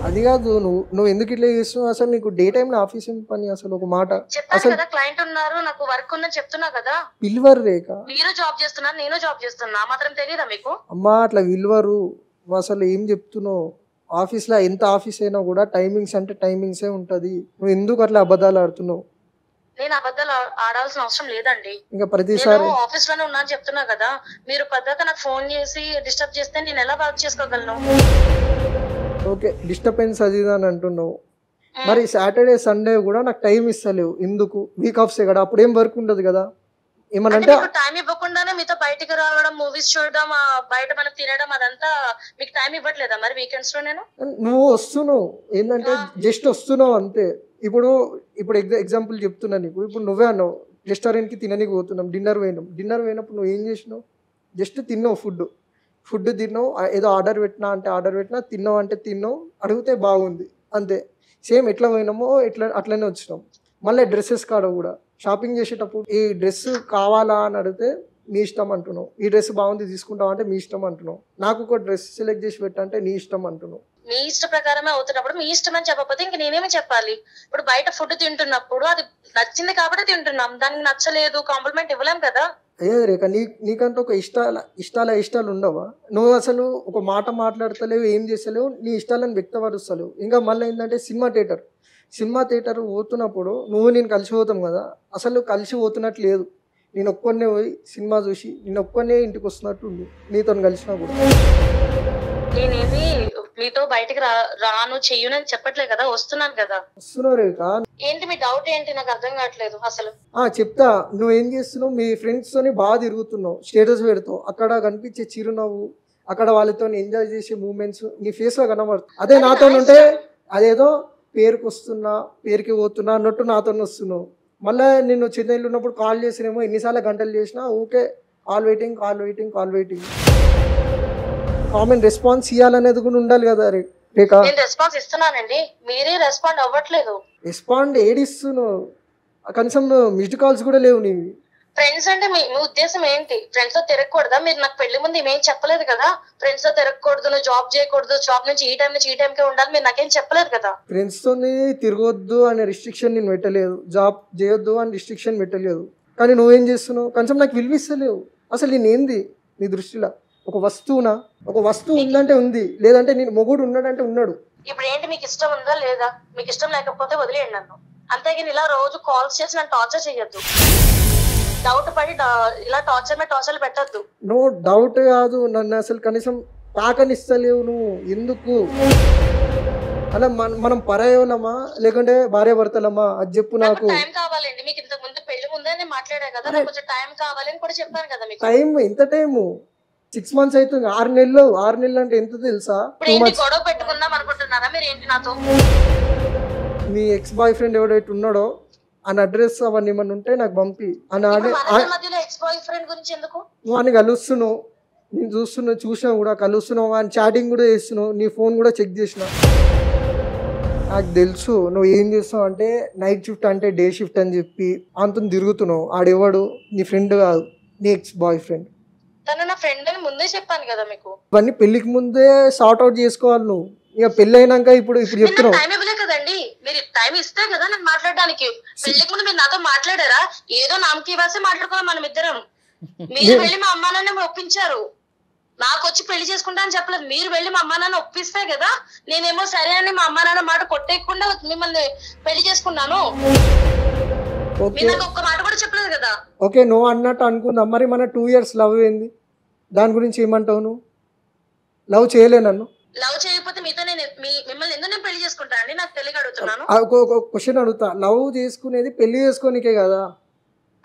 అది కాదు, నువ్వు ఎందుకు ఇట్లా చేస్తున్నావు? అసలు నీకు డే టైమ్ లో ఆఫీస్ ఏం పని? అసలు ఒక మాట చెప్పాను కదా, క్లయింట్ ఉన్నారు, నాకు వర్క్ ఉందని చెప్తున్నా కదా. పిల్వర్ రేఖ, మీరు జాబ్ చేస్తున్నారు, నేను జాబ్ చేస్తున్నా, మాత్రం తెలియదా మీకు? అమ్మా అట్లా విలువరు. నువ్వు అసలు ఏం చెప్తున్నావు? ఆఫీస్లో ఎంత ఆఫీస్ అయినా కూడా టైమింగ్స్ అంటే టైమింగ్సే ఉంటుంది. నువ్వు ఎందుకు అట్లా అబద్ధాలు ఆడుతున్నావు? నేను అబద్ధాలు ఆడాల్సిన అవసరం లేదండి. ఇంకా ప్రతిసారి ఆఫీస్ లోనే ఉన్నాను చెప్తున్నా కదా, మీరు పద్ధతి నాకు ఫోన్ చేసి డిస్టర్బ్ చేస్తే నేను ఎలా వర్క్ చేసుకోగలను? ఓకే, డిస్టర్బెన్స్ అది అని అంటున్నావు. మరి సాటర్డే సండే కూడా నాకు టైం ఇస్తలేవు ఎందుకు? వీక్ ఆఫ్సే కదా, అప్పుడు ఏం వర్క్ ఉండదు కదా. ఏమనంటే టైం ఇవ్వకుండానే మీతో బయటికి రావడం, మూవీస్ చూడడం, బయట మనం తినడం అదంతా మీకు టైం ఇవ్వట్లేదా మరి వీకెండ్స్ లో? నేను నువ్వు వస్తున్నావు ఏంటంటే జస్ట్ వస్తున్నావు అంతే. ఇప్పుడు ఎగ్జాంపుల్ చెప్తున్నా నీకు. ఇప్పుడు నువ్వే అన్నావు రెస్టారెంట్కి తిననీకి పోతున్నాం, డిన్నర్ పోయినప్పుడు నువ్వు ఏం చేసినావు? జస్ట్ తిన్నావు, ఫుడ్ తిన్నావు, ఏదో ఆర్డర్ పెట్టినా అంటే ఆర్డర్ పెట్టినా, తిన్నావు అంటే తిన్నావు, అడిగితే బాగుంది అంతే. సేమ్ ఎట్లా పోయినామో అట్లనే వచ్చినాం. మళ్ళీ డ్రెస్సెస్ కాడ కూడా షాపింగ్ చేసేటప్పుడు ఈ డ్రెస్ కావాలా అని అడిగితే మీ ఇష్టం అంటున్నావు, ఈ డ్రెస్ బాగుంది తీసుకుంటావు అంటే మీ ఇష్టం అంటున్నావు, నాకు ఒక డ్రెస్ సెలెక్ట్ చేసి పెట్టంటే నీ ఇష్టం అంటున్నావు. మీ ఇష్ట ప్రకారమే అవుతున్నప్పుడు మీ ఇష్టం అని చెప్పకపోతే ఇంక నేనేమి చెప్పాలి? ఇప్పుడు బయట ఫుడ్ తింటున్నప్పుడు అది నచ్చింది కాబట్టి తింటున్నాం, దానికి నచ్చలేదు కాంప్లిమెంట్ ఇవ్వలేం కదా. అయ్యే రేఖ, నీకంటూ ఒక ఇష్టాలు ఉండవా? నువ్వు అసలు ఒక మాట మాట్లాడతలేవు, ఏం చేస్తలేవు, నీ ఇష్టాలను వ్యక్తపరుస్తలేవు. ఇంకా మళ్ళీ ఏంటంటే సినిమా థియేటర్ పోతున్నప్పుడు నువ్వు నేను కలిసి పోతాం కదా, అసలు కలిసి పోతున్నట్టు లేదు. నేను ఒక్కనే పోయి సినిమా చూసి నేను ఒక్కనే ఇంటికి వస్తున్నట్టు ఉంది నీతో కలిసినా కూడా. నేనేమి మీతో బయటికి రాను చెయ్యనని చెప్పట్లేదు కదా, వస్తున్నాను కదా. వస్తున్నావు రేఖ. ఏంటి మీ డౌట్ ఏంటి? నాకు అర్థం కావట్లేదు అసలు. చెప్తా. నువ్వేం చేస్తున్నావు? మీ ఫ్రెండ్స్ తోని బాగా తిరుగుతున్నావు, స్టేటస్ పెడతావు, అక్కడ కనిపించే చిరునవ్వు, అక్కడ వాళ్ళతో ఎంజాయ్ చేసే మూమెంట్స్ నీ ఫేస్ లో కనబడుతుంది. అదే నాతో ఉంటే అదేదో పేరుకి పోతున్నా అన్నట్టు నాతో వస్తున్నావు. మళ్ళీ నేను చెన్నైలో ఉన్నప్పుడు కాల్ చేసినేమో ఎన్నిసార్లు గంటలు చేసినా ఊకే కాల్ వెయిటింగ్. కామన్ రెస్పాన్స్ ఇవ్వాలనేది కూడా ఉండాలి కదా రేఖ. నేను రెస్పాన్స్ ఇస్తున్నానండి, మీరే రెస్పాండ్ అవ్వట్లేదు. రెస్పాండ్ ఏడిస్తున్నావు, కనీసం మిస్డ్ కాల్స్ కూడా లేవు నీవి. ఫ్రెండ్స్ అంటే మీ ఉద్దేశం ఏంటి? ఫ్రెండ్స్ తో తిరగకూడదా? మీరు నాకు పెళ్లి ముందు ఏమేం చెప్పలేదు కదా, ఫ్రెండ్స్ తో తిరగకూడదు, నువ్వు జాబ్ చేయకూడదు, జాబ్ నుంచి ఈ టైం నుంచి ఈ టైంకే ఉండాలి, మీరు నాకేం చెప్పలేదు కదా. ఫ్రెండ్స్ తోని తిరగొద్దు అనే రిస్ట్రిక్షన్ నేను పెట్టలేదు, జాబ్ చేయొద్దు అని రిస్ట్రిక్షన్ పెట్టలేదు. కానీ నువ్వేం చేస్తున్నావు? కనీసం నాకు విలువిస్తలేవు. అసలు నేనేంది నీ దృష్టిలో? ఒక వస్తువు ఉందంటే ఉంది, లేదంటే నేను మొగుడు ఉన్నాడంటే ఉన్నాడు. ఇప్పుడు ఏంటి, మీకు ఇష్టం ఉందా లేదా? మీకు ఇష్టం లేకపోతే వదిలేయండి నన్ను, అంతేగాని ఇలా రోజు కాల్స్ చేసి నన్ను టార్చర్ చేయొద్దు. డౌట్ పడి ఇలా టార్చర్ పెట్టద్దు. నో డౌట్ కాదు, నన్ను అసలు కనీసం తాకనిస్తలేవు నువ్వు. ఎందుకు అలా? మనం పరాయోలమా లేకుంటే భార్య భర్తలమా? అది చెప్పు నాకు. టైం కావాలండి మీకు. ఇంతకు ముందు పెళ్లి ముందే నేను మాట్లాడా కదా, నాకు కొంచెం టైం కావాలని కూడా చెప్పాను కదా మీకు. టైం ఎంత టైము? 6 months అవుతుంది. 6 నెలలు అంటే ఎంత తెలుసా? గొడవ పెట్టుకుందాం అనుకుంటున్నారా మీరు ఏంటి నాతో? మీ ఎక్స్ బాయ్ ఫ్రెండ్ ఎవడైతే ఉన్నాడో అని అడ్రస్ అవన్నీ ఏమన్నా ఉంటే నాకు పంపి. నువ్వు అని కలుస్తున్నావు, నేను చూసినా కూడా కలుస్తున్నావు, అని చాటింగ్ కూడా చేస్తున్నావు, నీ ఫోన్ కూడా చెక్ చేసిన. నాకు తెలుసు నువ్వు ఏం చేస్తావు అంటే నైట్ షిఫ్ట్ అంటే డే షిఫ్ట్ అని చెప్పి అంత తిరుగుతున్నావు. ఆడెవడు? నీ ఫ్రెండ్ కాదు, నీ ఎక్స్ బాయ్ ఫ్రెండ్. తను నా ఫ్రెండ్ అని ముందే చెప్పాను కదా మీకు. ఇవన్నీ పెళ్లికి ముందే సార్ట్ అవుట్ చేసుకోవాలి నువ్వు. ఇక పెళ్లి అయినాక ఇప్పుడు చెప్తున్నావు. టైం ఇవ్వలే కదండి, మీరు టైం ఇస్తే కదా నేను మాట్లాడడానికి. పెళ్లికి ముందు మీరు నాతో మాట్లాడారా? ఏదో నామకి ఇవ్వాల్సి మాట్లాడుకోవాలి మనం ఇద్దరం. మీరు వెళ్ళి మా అమ్మా నాన్న ఒప్పించారు, నాకు వచ్చి పెళ్లి చేసుకుంటా అని చెప్పలేదు. మీరు వెళ్ళి మా అమ్మా నాన్న ఒప్పిస్తే కదా నేనేమో సరే అని మా అమ్మా నాన్న మాట కొట్టేయకుండా మిమ్మల్ని పెళ్లి చేసుకున్నాను. మీరు నాకు ఒక్క మాట కూడా చెప్పలేదు కదా. ఓకే, నువ్వు అన్నట్టు అనుకుందాం. మరి మన 2 years లవ్ ఏంది? దాని గురించి ఏమంటావు? నువ్వు లవ్ చేయలే నన్ను. లవ్ చేయకపోతే మీతో నేను మిమ్మల్ని ఎందుకు నేను పెళ్లి చేసుకుంటా అండి? నాకు తెలియక అడుగుతున్నాను. ఒక క్వశ్చన్ అడుగుతా. లవ్ చేసుకునేది పెళ్లి చేసుకోనికే కదా?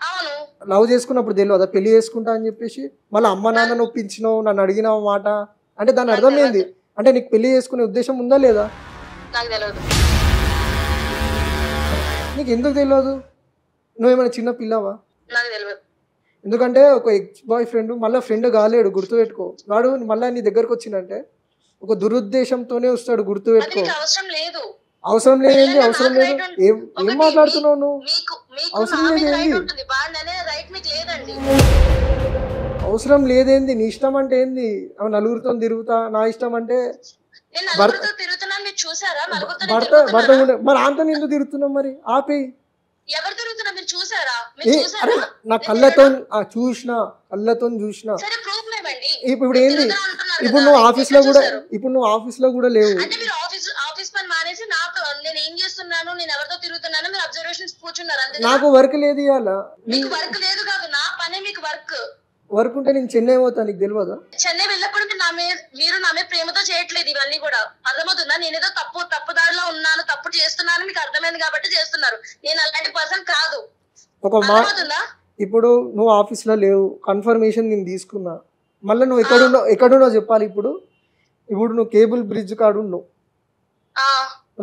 అవును. లవ్ చేసుకున్నప్పుడు తెలియదా పెళ్లి చేసుకుంటా అని చెప్పేసి? మళ్ళీ అమ్మ నాన్న ఒప్పించినావు, నన్ను అడిగినావు మాట అంటే దాని అర్థం ఏంది? అంటే నీకు పెళ్లి చేసుకునే ఉద్దేశం ఉందా లేదా? నాకు తెలియదు. నీకు ఎందుకు తెలియదు? నువ్వేమైనా చిన్న పిల్లవా? నాకు తెలియదు. ఎందుకంటే ఒక ఎక్స్ బాయ్ ఫ్రెండ్ మళ్ళీ ఫ్రెండ్ కాలేడు, గుర్తుపెట్టుకో. వాడు మళ్ళీ నీ దగ్గరకు వచ్చిందంటే ఒక దురుద్దేశంతోనే వస్తాడు, గుర్తుపెట్టుకో. అవసరం లేదు. అవసరం లేదేంది? అవసరం లేదు. ఏం మాట్లాడుతున్నావు నువ్వు? అవసరం లేదేంది? అవసరం లేదేంది? నీ ఇష్టం అంటే ఏంది? నలుగురితో తిరుగుతా, నా ఇష్టం అంటే భర్త మరి అంతా ఎందుకు తిరుగుతున్నావు? మరి ఆపే. నా కళ్ళతో చూసినా ఇప్పుడు ఏంది? ఇప్పుడు నువ్వు ఆఫీస్ లో కూడా లేవు. నాకు వర్క్ లేదు ఇవాళ. వర్క్ ఉంటే నేను చెన్నై పోతా, నీకు తెలియదా? చెన్నై వెళ్ళప్పుడు మీరు నా మీద ప్రేమతో చేయట్లేదు ఇవన్నీ కూడా, అర్థమవుతుందా? నేనేదో తప్పు దారిలో ఉన్నాను, తప్పు చేస్తున్నాను మీకు అర్థమైంది కాబట్టి చేస్తున్నారు. నేను అలాంటి పర్సన్ కాదు, అర్థమవుతుందా? ఇప్పుడు నువ్వు ఆఫీస్లో లేవు, కన్ఫర్మేషన్ నేను తీసుకున్నా, మళ్ళీ నువ్వు ఎక్కడున్నావు చెప్పాలి. ఇప్పుడు నువ్వు కేబుల్ బ్రిడ్జ్ కాడు ఉన్నావు,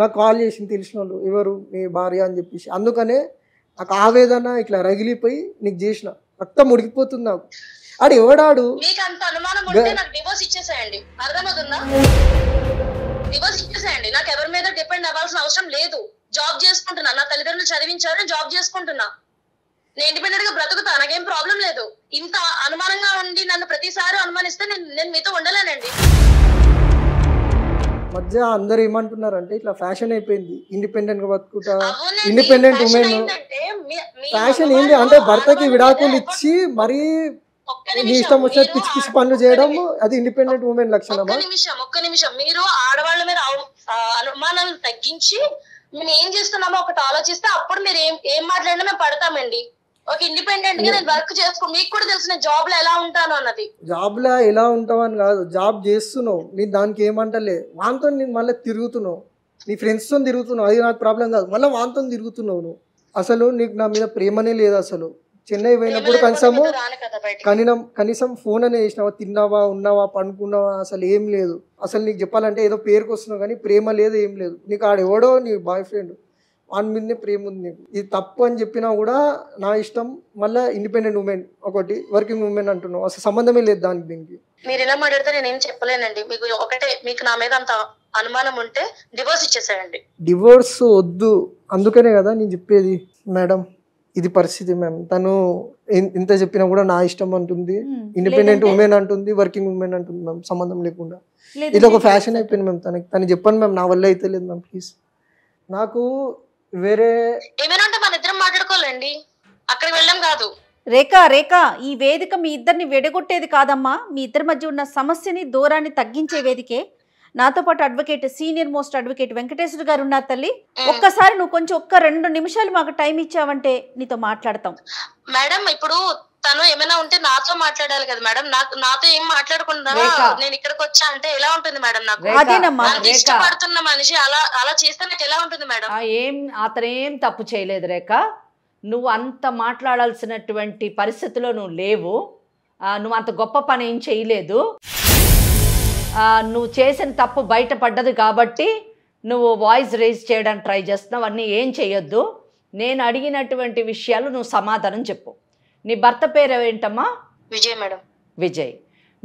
నాకు కాల్ చేసింది తెలిసిన వాళ్ళు, ఎవరు మీ భార్య అని చెప్పేసి. అందుకనే నాకు ఆవేదన ఇట్లా రగిలిపోయి నీకు చేసిన, రక్తం ఉడికిపోతుంది నాకు. ఆడు ఎవడాడు? మీకు అంత అనుమానం ఉంటే నాకు డివోర్స్ ఇచ్చేసేయండి, అర్థమవుతుందా? డివోర్స్ ఇచ్చేసేయండి, నాకు ఎవరి మీద డిపెండ్ అవ్వాల్సిన అవసరం లేదు. జాబ్ చేసుకుంటున్నా, నా తల్లిదండ్రులు చదివించారు, జాబ్ చేసుకుంటున్నా, నేను ఇండిపెండెంట్ గా బ్రతుకుతా, నాకేం ప్రాబ్లం లేదు. ఇంత అనుమానంగా ఉండి నన్ను ప్రతిసారి అనుమానిస్తే నేను మీతో ఉండలేనండి. మధ్య అందరు ఏమంటున్నారంటే ఇట్లా ఫ్యాషన్ అయిపోయింది, ఇండిపెండెంట్ గా బతుకుతా, ఇండిపెండెంట్ ఉమెన్. ఫ్యాషన్ ఏంటి అంటే భర్తకి విడాకులు ఇచ్చి మరీ నీ ఇష్టం వచ్చిన పిచ్చి పిచ్చి పనులు చేయడం, అది ఇండిపెండెంట్ ఉమెన్ లక్షణమా? ఒక్క నిమిషం మీరు ఆడవాళ్ళ మీద అనుమానాలు తగ్గించి మేము ఏం చేస్తున్నామో ఒకటి ఆలోచిస్తే అప్పుడు మీరు ఏం మాట్లాడినా మేము పడతామండి. ఒక ఇండిపెండెంట్ గా నేను వర్క్ చేసుకో, మీకు కూడా తెలుసు నేను జాబ్ లో ఎలా ఉంటాను అన్నది. జాబ్ లో ఎలా ఉంటావు అని కాదు, జాబ్ చేస్తున్నావు, నేను దానికి ఏమంటలే. వాంతో నేను మళ్ళీ తిరుగుతున్నావు, నీ ఫ్రెండ్స్ తో తిరుగుతున్నావు, అది నాకు ప్రాబ్లం కాదు. మళ్ళీ వాంతో తిరుగుతున్నావు నువ్వు. అసలు నీకు నా మీద ప్రేమనే లేదు. అసలు చెన్నై పోయినప్పుడు కనీసం ఫోన్ అనే చేసినావా, తిన్నావా, ఉన్నావా, పండుకున్నావా, అసలు ఏం లేదు. అసలు నీకు చెప్పాలంటే ఏదో పేరుకు వస్తున్నావు కానీ ప్రేమ లేదు, ఏం లేదు. నీకు ఆడెవడో నీ బాయ్ ఫ్రెండ్, వాని మీదనే ప్రేమ ఉంది నీకు. ఇది తప్పు అని చెప్పినా కూడా నా ఇష్టం. మళ్ళీ ఇండిపెండెంట్ ఉమెన్ ఒకటి, వర్కింగ్ ఉమెన్ అంటున్నావు, అసలు సంబంధమే లేదు దానికి దీనికి. మీరు ఇలా మాట్లాడితే నేనేం చెప్పలేనండి. మీకు ఒకటే, మీకు నా మీద అంత అనుమానం ఉంటే డివోర్స్ ఇచ్చేసేయండి. డివోర్స్ వద్దు, అందుకనే కదా నేను చెప్పేది. మేడం ఇది పరిస్థితి మ్యామ్, తను ఇంత చెప్పినా కూడా నా ఇష్టం అంటుంది, ఇండిపెండెంట్ ఉమెన్ అంటుంది, వర్కింగ్ ఉమెన్ అంటుంది మ్యామ్, సంబంధం లేకుండా. ఇది ఒక ఫ్యాషన్ అయిపోయింది మ్యామ్. తను చెప్పండి మ్యామ్, నా వల్ల అయితే లేదు మ్యామ్, ప్లీజ్. నాకు వేరే ఏమైనా ఉంటే మన ఇద్దరం మాట్లాడుకోవాలండి, అక్కడికి వెళ్ళాం కాదు. రేఖ ఈ వేదిక మీ ఇద్దరిని విడగొట్టేది కాదమ్మా, మీ ఇద్దరి మధ్య ఉన్న సమస్యని దూరాన్ని తగ్గించే వేదికే. నాతో పాటు advocate, senior most advocate Venkateswara గారు ఉన్నారు తల్లి. ఒక్కసారి నువ్వు కొంచెం 2 నిమిషాలు మాకు టైం ఇచ్చావంటే నీతో మాట్లాడతాం. మేడం ఇప్పుడు తను ఏమైనా ఉంటే నాతో మాట్లాడాలి కదా మేడం, నాతో ఏం మాట్లాడకుండా నేను ఇక్కడికి వచ్చా అంటే ఎలా ఉంటుంది మేడం? నాకు అదేనమ్మా, ఇష్టపడుతున్న మనిషి అలా చేస్తే నాకు ఎలా ఉంటుంది మేడం? అతనేం తప్పు చేయలేదు రేఖ, నువ్వు అంత మాట్లాడాల్సినటువంటి పరిస్థితిలో నువ్వు లేవు, నువ్వు అంత గొప్ప పని ఏం చేయలేదు. నువ్వు చేసిన తప్పు బయటపడ్డది కాబట్టి నువ్వు వాయిస్ రేజ్ చేయడానికి ట్రై చేస్తున్నావు. అన్నీ ఏం చేయొద్దు. నేను అడిగినటువంటి విషయాలు నువ్వు సమాధానం చెప్పు. నీ భర్త పేరు ఏంటమ్మా? విజయ్ మేడం. విజయ్.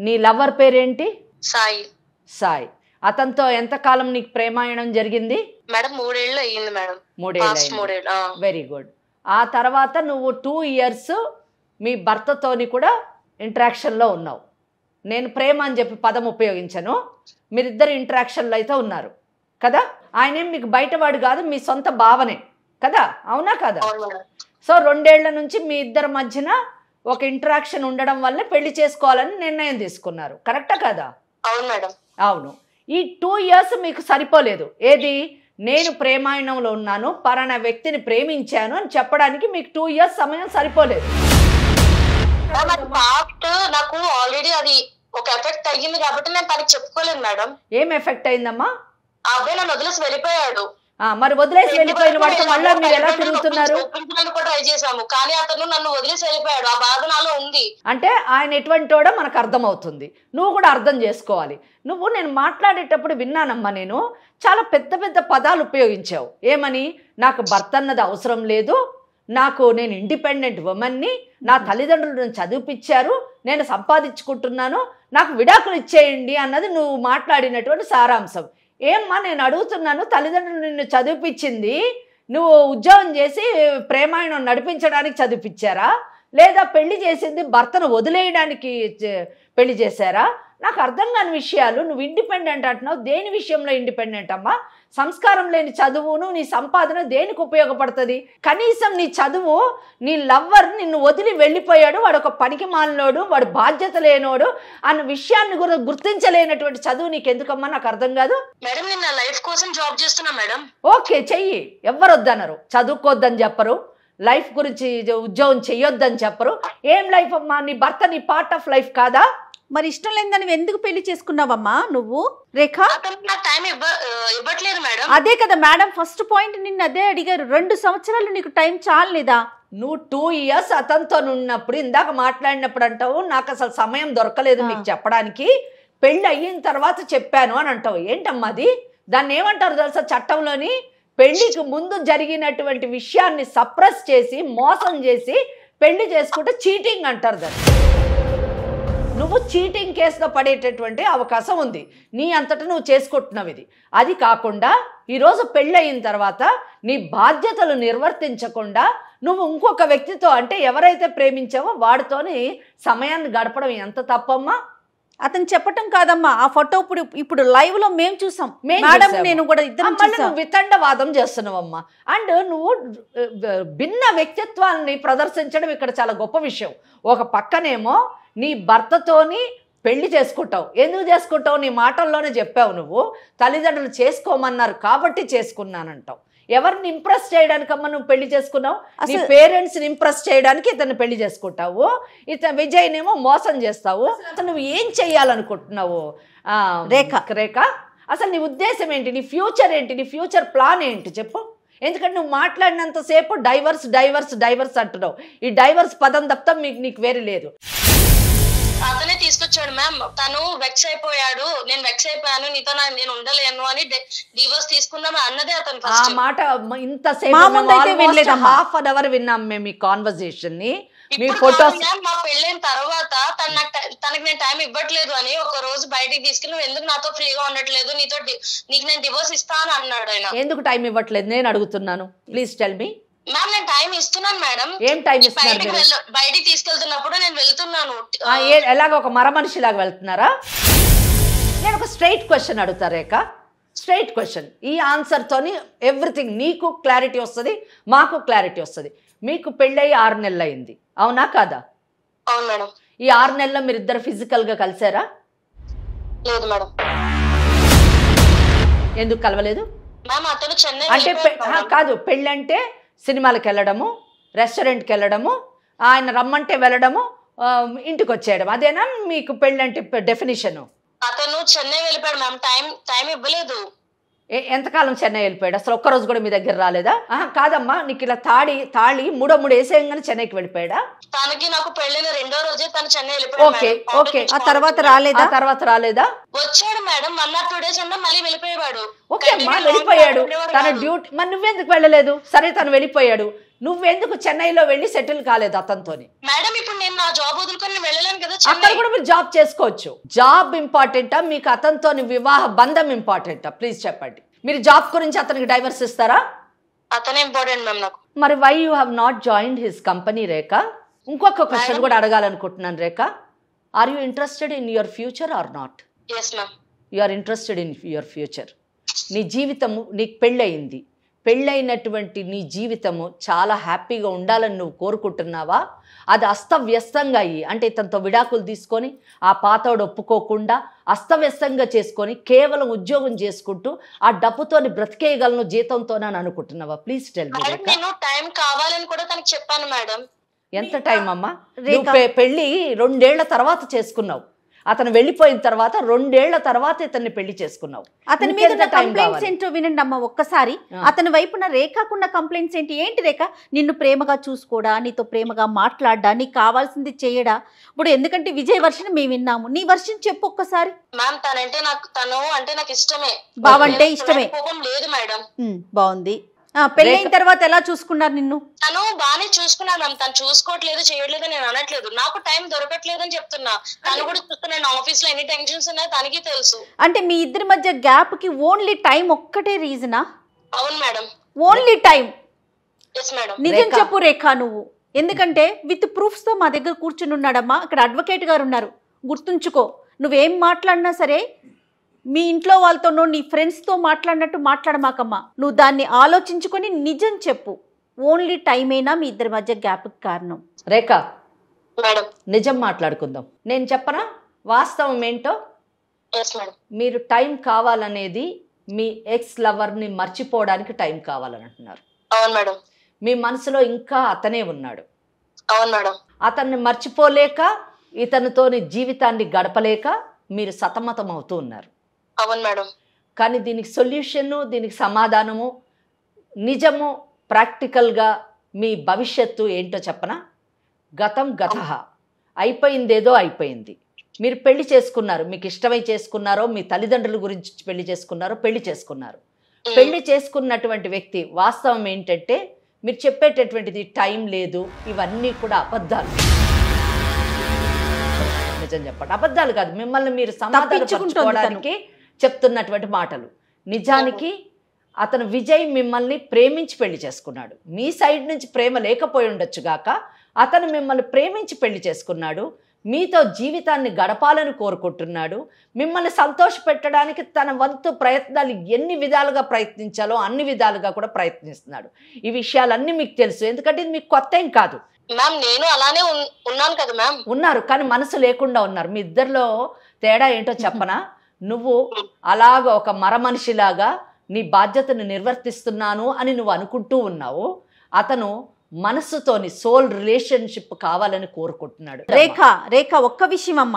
నీ లవర్ పేరేంటి? సాయి. అతనితో ఎంతకాలం నీకు ప్రేమాయణం జరిగింది? మేడం 3 ఏళ్ళు అయ్యింది మేడం. 3 ఏళ్ళు. Very good. ఆ తర్వాత నువ్వు 2 ఇయర్స్ మీ భర్తతోని కూడా ఇంటరాక్షన్లో ఉన్నావు. నేను ప్రేమ అని చెప్పి పదం ఉపయోగించను, మీరిద్దరు ఇంటరాక్షన్లో అయితే ఉన్నారు కదా. ఆయనేం మీకు బయటవాడు కాదు, మీ సొంత భావనే కదా, అవునా కదా? సో 2 ఏళ్ల నుంచి మీ ఇద్దరి మధ్యన ఒక ఇంటరాక్షన్ ఉండడం వల్ల పెళ్లి చేసుకోవాలని నిర్ణయం తీసుకున్నారు, కరెక్టా కదా? అవును మేడం. అవును. ఈ 2 ఇయర్స్ మీకు సరిపోలేదు. ఏది? నేను ప్రేమాయణంలో ఉన్నాను, పలానా వ్యక్తిని ప్రేమించాను అని చెప్పడానికి మీకు 2 ఇయర్స్ సమయం సరిపోలేదు. నాకు ఆల్రెడీ అది ఒక ఎఫెక్ట్ అయ్యింది కాబట్టి నేను తనకి చెప్పుకోలేదు మేడం. ఏం ఎఫెక్ట్ అయిందమ్మా? ఆ అబ్బాయి నన్ను వదిలేసి వెళ్ళిపోయాడు. మరి వదిలేసి వెళ్ళిపోయిన వాడితో మళ్ళీ మీరు ఎలా తిరుగుతున్నారు? ట్రై చేశాము కానీ అతను నన్ను వదిలేసి వెళ్ళిపోయాడు. ఆ బాధ నాలో ఉంది. అంటే ఆయన ఎటువంటి వాడో మనకు అర్థమవుతుంది, నువ్వు కూడా అర్థం చేసుకోవాలి. నువ్వు నేను మాట్లాడేటప్పుడు విన్నానమ్మా, నేను చాలా పెద్ద పెద్ద పదాలు ఉపయోగించావు. ఏమని? నాకు భర్త అన్నది అవసరం లేదు, నేను ఇండిపెండెంట్ ఉమెన్ని, నా తల్లిదండ్రులు నన్ను చదివిపించారు, నేను సంపాదించుకుంటున్నాను, నాకు విడాకులు ఇచ్చేయండి అన్నది నువ్వు మాట్లాడినటువంటి సారాంశం. ఏమ్మా నేను అడుగుతున్నాను, తల్లిదండ్రులు నిన్ను చదివిపించింది నువ్వు ఉద్యోగం చేసి ప్రేమాయణం నడిపించడానికి చదివిపించారా, లేదా పెళ్లి చేసింది భర్తను వదిలేయడానికి పెళ్లి చేశారా? నాకు అర్థం కాని విషయాలు. నువ్వు ఇండిపెండెంట్ అంటున్నావు, దేని విషయంలో ఇండిపెండెంట్ అమ్మా? సంస్కారం లేని చదువును నీ సంపాదన దేనికి ఉపయోగపడుతుంది? కనీసం నీ చదువు, నీ లవ్వర్ నిన్ను వదిలి వెళ్ళిపోయాడు, వాడు ఒక పనికి మాలినోడు, వాడు బాధ్యత లేనోడు అన్న విషయాన్ని కూడా గుర్తించలేనటువంటి చదువు నీకు ఎందుకమ్మా? నాకు అర్థం కాదు. మేడం నేను నా లైఫ్ కోసం జాబ్ చేస్తున్నా మేడం. ఓకే, చెయ్యి, ఎవ్వరు వద్దన్నారు, చదువుకోవద్దని చెప్పరు, లైఫ్ గురించి ఉద్యోగం చెయ్యొద్దని చెప్పరు. ఏం లైఫ్ అమ్మా? నీ భర్త నీ పార్ట్ ఆఫ్ లైఫ్ కాదా? మరి ఇష్టం లేదని ఎందుకు పెళ్లి చేసుకున్నావమ్మా నువ్వు? రేఖ ఇవ్వట్లేదు మేడం. అదే కదా మేడం, ఫస్ట్ పాయింట్ నిన్ను అదే అడిగారు. 2 సంవత్సరాలు నీకు టైం చాలేదా? నువ్వు 2 years అతనితో ఉన్నప్పుడు ఇందాక మాట్లాడినప్పుడు అంటావు నాకు అసలు సమయం దొరకలేదు మీకు చెప్పడానికి, పెళ్ళి అయిన తర్వాత చెప్పాను అని అంటావు. ఏంటమ్మా అది? దాన్ని ఏమంటారు తెలుసా చట్టంలోని? పెళ్లికి ముందు జరిగినటువంటి విషయాన్ని సప్రెస్ చేసి మోసం చేసి పెళ్లి చేసుకుంటే చీటింగ్ అంటారు దాన్ని. నువ్వు చీటింగ్ కేసులో పడేటటువంటి అవకాశం ఉంది. నీ అంతటా నువ్వు చేసుకుంటున్నావు ఇది. అది కాకుండా ఈరోజు పెళ్ళి అయిన తర్వాత నీ బాధ్యతలు నిర్వర్తించకుండా నువ్వు ఇంకొక వ్యక్తితో, అంటే ఎవరైతే ప్రేమించావో వాడితోని సమయాన్ని గడపడం ఎంత తప్పమ్మా? అతను చెప్పటం కాదమ్మా, ఆ ఫోటో ఇప్పుడు లైవ్ లో మేము చూసాం మేడం, నేను కూడా ఇద్దరం చూసాం. వితండవాదం చేస్తున్నావమ్మా. అండ్ నువ్వు భిన్న వ్యక్తిత్వాన్ని ప్రదర్శించడం ఇక్కడ చాలా గొప్ప విషయం. ఒక పక్కనేమో నీ భర్తతోని పెళ్లి చేసుకుంటావు. ఎందుకు చేసుకుంటావు? నీ మాటల్లోనే చెప్పావు. నువ్వు తల్లిదండ్రులు చేసుకోమన్నారు కాబట్టి చేసుకున్నానంటావు. ఎవరిని ఇంప్రెస్ చేయడానికమ్మా నువ్వు పెళ్లి చేసుకున్నావు? నీ పేరెంట్స్ని ఇంప్రెస్ చేయడానికి ఇతన్ని పెళ్లి చేసుకుంటావు. విజయ్నేమో మోసం చేస్తావు. అసలు నువ్వు ఏం చెయ్యాలనుకుంటున్నావు రేఖ? అసలు నీ ఉద్దేశం ఏంటి? నీ ఫ్యూచర్ ఏంటి? నీ ఫ్యూచర్ ప్లాన్ ఏంటి చెప్పు. ఎందుకంటే నువ్వు మాట్లాడినంతసేపు డైవర్స్ డైవర్స్ డైవర్స్ అంటున్నావు. ఈ డైవర్స్ పదం తప్ప నీకు వేరే లేదు. అతనే తీసుకొచ్చాడు మ్యామ్. తను వెక్స్ అయిపోయాడు, నేను వెక్స్ అయిపోయాను, నీతో నేను ఉండలేను అని డివోర్స్ తీసుకుందాం అన్నదే అతను. ఆ మాట ఇంతసేపు హాఫ్ అన్ అవర్ విన్నాం మేము ఈ కాన్వర్సేషన్ ని. మీ ఫోటోస్ మా పెళ్ళైన తర్వాత తనకి నేను టైం ఇవ్వట్లేదు అని ఒక రోజు బయటికి తీసుకెళ్ళి నువ్వు ఎందుకు నాతో ఫ్రీగా ఉండట్లేదు, నీకు నేను డివోర్స్ ఇస్తా అని అన్నాడు ఆయన. ఎందుకు టైం ఇవ్వట్లేదు నేను అడుగుతున్నాను, ప్లీజ్ టెల్ మీ. మ్యామ్ నేను టైం ఇస్తున్నాను మేడం. ఏం టైం ఇస్తున్నారు? బయటికి తీసుకెళ్తున్నప్పుడు నేను వెళ్తున్నాను. ఎలాగ ఒక మర మనిషిలాగా వెళ్తున్నారా? నేను ఒక స్ట్రైట్ క్వశ్చన్ అడుగుతా రేఖ, స్ట్రైట్ క్వశ్చన్. ఈ ఆన్సర్తోని ఎవ్రీథింగ్ నీకు క్లారిటీ వస్తుంది, మాకు క్లారిటీ వస్తుంది. మీకు పెళ్ళయి 6 నెలలు అయింది, అవునా కాదా? అవును మేడం. ఈ 6 నెలల్లో మీరు ఇద్దరు ఫిజికల్ గా కలిసారా? లేదు మేడం. ఎందుకు కలవలేదు? అంటే కాదు, పెళ్ళంటే సినిమాలకు వెళ్ళడము, రెస్టారెంట్కి వెళ్ళడము, ఆయన రమ్మంటే వెళ్ళడము, ఇంటికి వచ్చేయడం, అదేనా మీకు పెళ్ళంటే డెఫినేషన్? అతను చెన్నై వెళ్ళిపోయాడు మ్యామ్, టైం ఇవ్వలేదు. ఎంతకాలం చెన్నై వెళ్ళిపోయాడు? అసలు ఒక్కరోజు కూడా మీ దగ్గర రాలేదా? కాదమ్మా, నీకు ఇలా తాళి మూడో వేసేయంగానే చెన్నైకి వెళ్ళిపోయాడా? తనకి నాకు పెళ్ళిన 2వ రోజే తను చెన్నై వెళ్ళిపోయాడు. ఓకే ఓకే, ఆ తర్వాత రాలేదా? వచ్చాడు మేడం, 1 or 2 days అన్నా మళ్ళీ వెళ్ళిపోయాడు. ఓకే అమ్మా, వెళ్ళిపోయాడు తన డ్యూటీ. మరి నువ్వెందుకు వెళ్ళలేదు? సరే తను వెళ్ళిపోయాడు, నువ్వెందుకు చెన్నైలో వెళ్ళి సెటిల్ కాలేదు అతనితోని? మేడం ఇప్పుడు నేను నా జాబ్ వదులుకొని వెళ్ళలేను కదా. అక్కడ కూడా మీరు జాబ్ చేసుకోవచ్చు. జాబ్ ఇంపార్టెంటా మీకు అతనితోని వివాహ బంధం ఇంపార్టెంటా? ప్లీజ్ చెప్పండి. మీరు జాబ్ గురించి అతనికి డైవర్స్ ఇస్తారా? అతనే ఇంపార్టెంట్ మ్యామ్ నాకు. మరి why you have not joined his company Rekha? ఇంకొక క్వశ్చన్ కూడా అడగాలనుకుంటున్నాను Rekha. Are you interested in your future are not? yes ma'am. You are interested in your future. నీ జీవితము, నీకు పెళ్ళయింది, పెళ్ళైనటువంటి నీ జీవితము చాలా హ్యాపీగా ఉండాలని నువ్వు కోరుకుంటున్నావా? అది అస్తవ్యస్తంగా అయ్యి, అంటే ఇతనితో విడాకులు తీసుకొని ఆ పాతోడు ఒప్పుకోకుండా అస్తవ్యస్తంగా చేసుకొని కేవలం ఉద్యోగం చేసుకుంటూ ఆ డబ్బుతోని బ్రతికేయగలను జీతంతోనని అనుకుంటున్నావా? Please tell me. నేను టైం కావాలని కూడా తనకి చెప్పాను మేడం. ఎంత టైం అమ్మా? పెళ్ళి 2 ఏళ్ల తర్వాత చేసుకున్నావు, అతను వెళ్ళిపోయిన తర్వాత 2 ఏళ్ల తర్వాత ఇతన్ని పెళ్లి చేసుకున్నావు. అతని మీద కంప్లైంట్స్ ఏంటో వినండి అమ్మ ఒక్కసారి. అతని వైపున రేఖకున్న కంప్లైంట్స్ ఏంటి రేఖ? నిన్ను ప్రేమగా చూసుకోడా, నీతో ప్రేమగా మాట్లాడా, నీకు కావాల్సింది చేయడా? ఇప్పుడు ఎందుకంటే విజయ్ వర్షన్ మేము విన్నాము, నీ వర్షన్ చెప్పు ఒక్కసారి. మ్యామ్ తను అంటే నాకు ఇష్టమే, బావంటే ఇష్టమే. కోపం లేదు మేడం. బాగుంది. పెళ్ళైన తర్వాత ఎలా చూసుకున్నారు నిన్ను? తను బానే చూసుకున్నాను మ్యామ్. తను చూసుకోవట్లేదు చేయట్లేదు నేను అనట్లేదు, నాకు టైం దొరకట్లేదు అని చెప్తున్నా. తను కూడా చూస్తున్నాను, ఆఫీస్ లో ఎన్ని టెన్షన్స్ ఉన్నాయో తనకి తెలుసు. అంటే మీ ఇద్దరి మధ్య గ్యాప్ కి ఓన్లీ టైం ఒక్కటే రీజనా? అవును madam, only time. Yes madam. నిజం చెప్పు రేఖ నువ్వు, ఎందుకంటే విత్ ప్రూఫ్స్ తో మా దగ్గర కూర్చుని ఉన్నాడమ్మా. అక్కడ అడ్వకేట్ గారు ఉన్నారు, గుర్తుంచుకో. నువ్వేం మాట్లాడినా సరే మీ ఇంట్లో వాళ్ళతోనో నీ ఫ్రెండ్స్తో మాట్లాడినట్టు మాట్లాడమాకమ్మా. నువ్వు దాన్ని ఆలోచించుకొని నిజం చెప్పు. ఓన్లీ టైమేనా మీ ఇద్దరి మధ్య గ్యాప్కి కారణం? రేఖ మేడం నిజం మాట్లాడుకుందాం. నేను చెప్పనా వాస్తవం ఏంటో? మీరు టైం కావాలనేది మీ ఎక్స్ లవర్ని మర్చిపోవడానికి టైం కావాలని అంటున్నారు. అవును మేడం. మీ మనసులో ఇంకా అతనే ఉన్నాడు. అవును మేడం. అతన్ని మర్చిపోలేక ఇతనితోని జీవితాన్ని గడపలేక మీరు సతమతం అవుతూ ఉన్నారు. అవును మేడం. కానీ దీనికి సొల్యూషను, దీనికి సమాధానము, నిజము ప్రాక్టికల్గా మీ భవిష్యత్తు ఏంటో చెప్పనా? గతం గతః, అయిపోయిందేదో అయిపోయింది. మీరు పెళ్లి చేసుకున్నారు, మీకు ఇష్టమై చేసుకున్నారో, మీ తల్లిదండ్రుల గురించి పెళ్లి చేసుకున్నారో, పెళ్లి చేసుకున్నారు. పెళ్లి చేసుకున్నటువంటి వ్యక్తి వాస్తవం ఏంటంటే మీరు చెప్పేటటువంటిది టైం లేదు, ఇవన్నీ కూడా అబద్ధాలు. నిజం చెప్పండి, అబద్ధాలు కాదు, మిమ్మల్ని మీరు సమాధానపరచుకోవడానికి చెప్తున్నటువంటి మాటలు. నిజానికి అతను విజయ్ మిమ్మల్ని ప్రేమించి పెళ్లి చేసుకున్నాడు. మీ సైడ్ నుంచి ప్రేమ లేకపోయి ఉండొచ్చు గాక, అతను మిమ్మల్ని ప్రేమించి పెళ్లి చేసుకున్నాడు. మీతో జీవితాన్ని గడపాలని కోరుకుంటున్నాడు. మిమ్మల్ని సంతోష పెట్టడానికి తన వంతు ప్రయత్నాలు ఎన్ని విధాలుగా ప్రయత్నించాలో అన్ని విధాలుగా కూడా ప్రయత్నిస్తున్నాడు. ఈ విషయాలన్నీ మీకు తెలుసు, ఎందుకంటే ఇది మీకు కొత్త ఏం కాదు. మ్యామ్ నేను అలానే ఉన్నాను కదా మ్యామ్. ఉన్నారు, కానీ మనసు లేకుండా ఉన్నారు. మీ ఇద్దరిలో తేడా ఏంటో చెప్పనా? నువ్వు అలాగ ఒక మరమనిషిలాగా నీ బాధ్యతను నిర్వర్తిస్తున్నాను అని నువ్వు అనుకుంటూ ఉన్నావు. అతను మనసుతోని సోల్ రిలేషన్షిప్ కావాలని కోరుకుంటున్నాడు. రేఖ ఒక్క విషయం అమ్మ,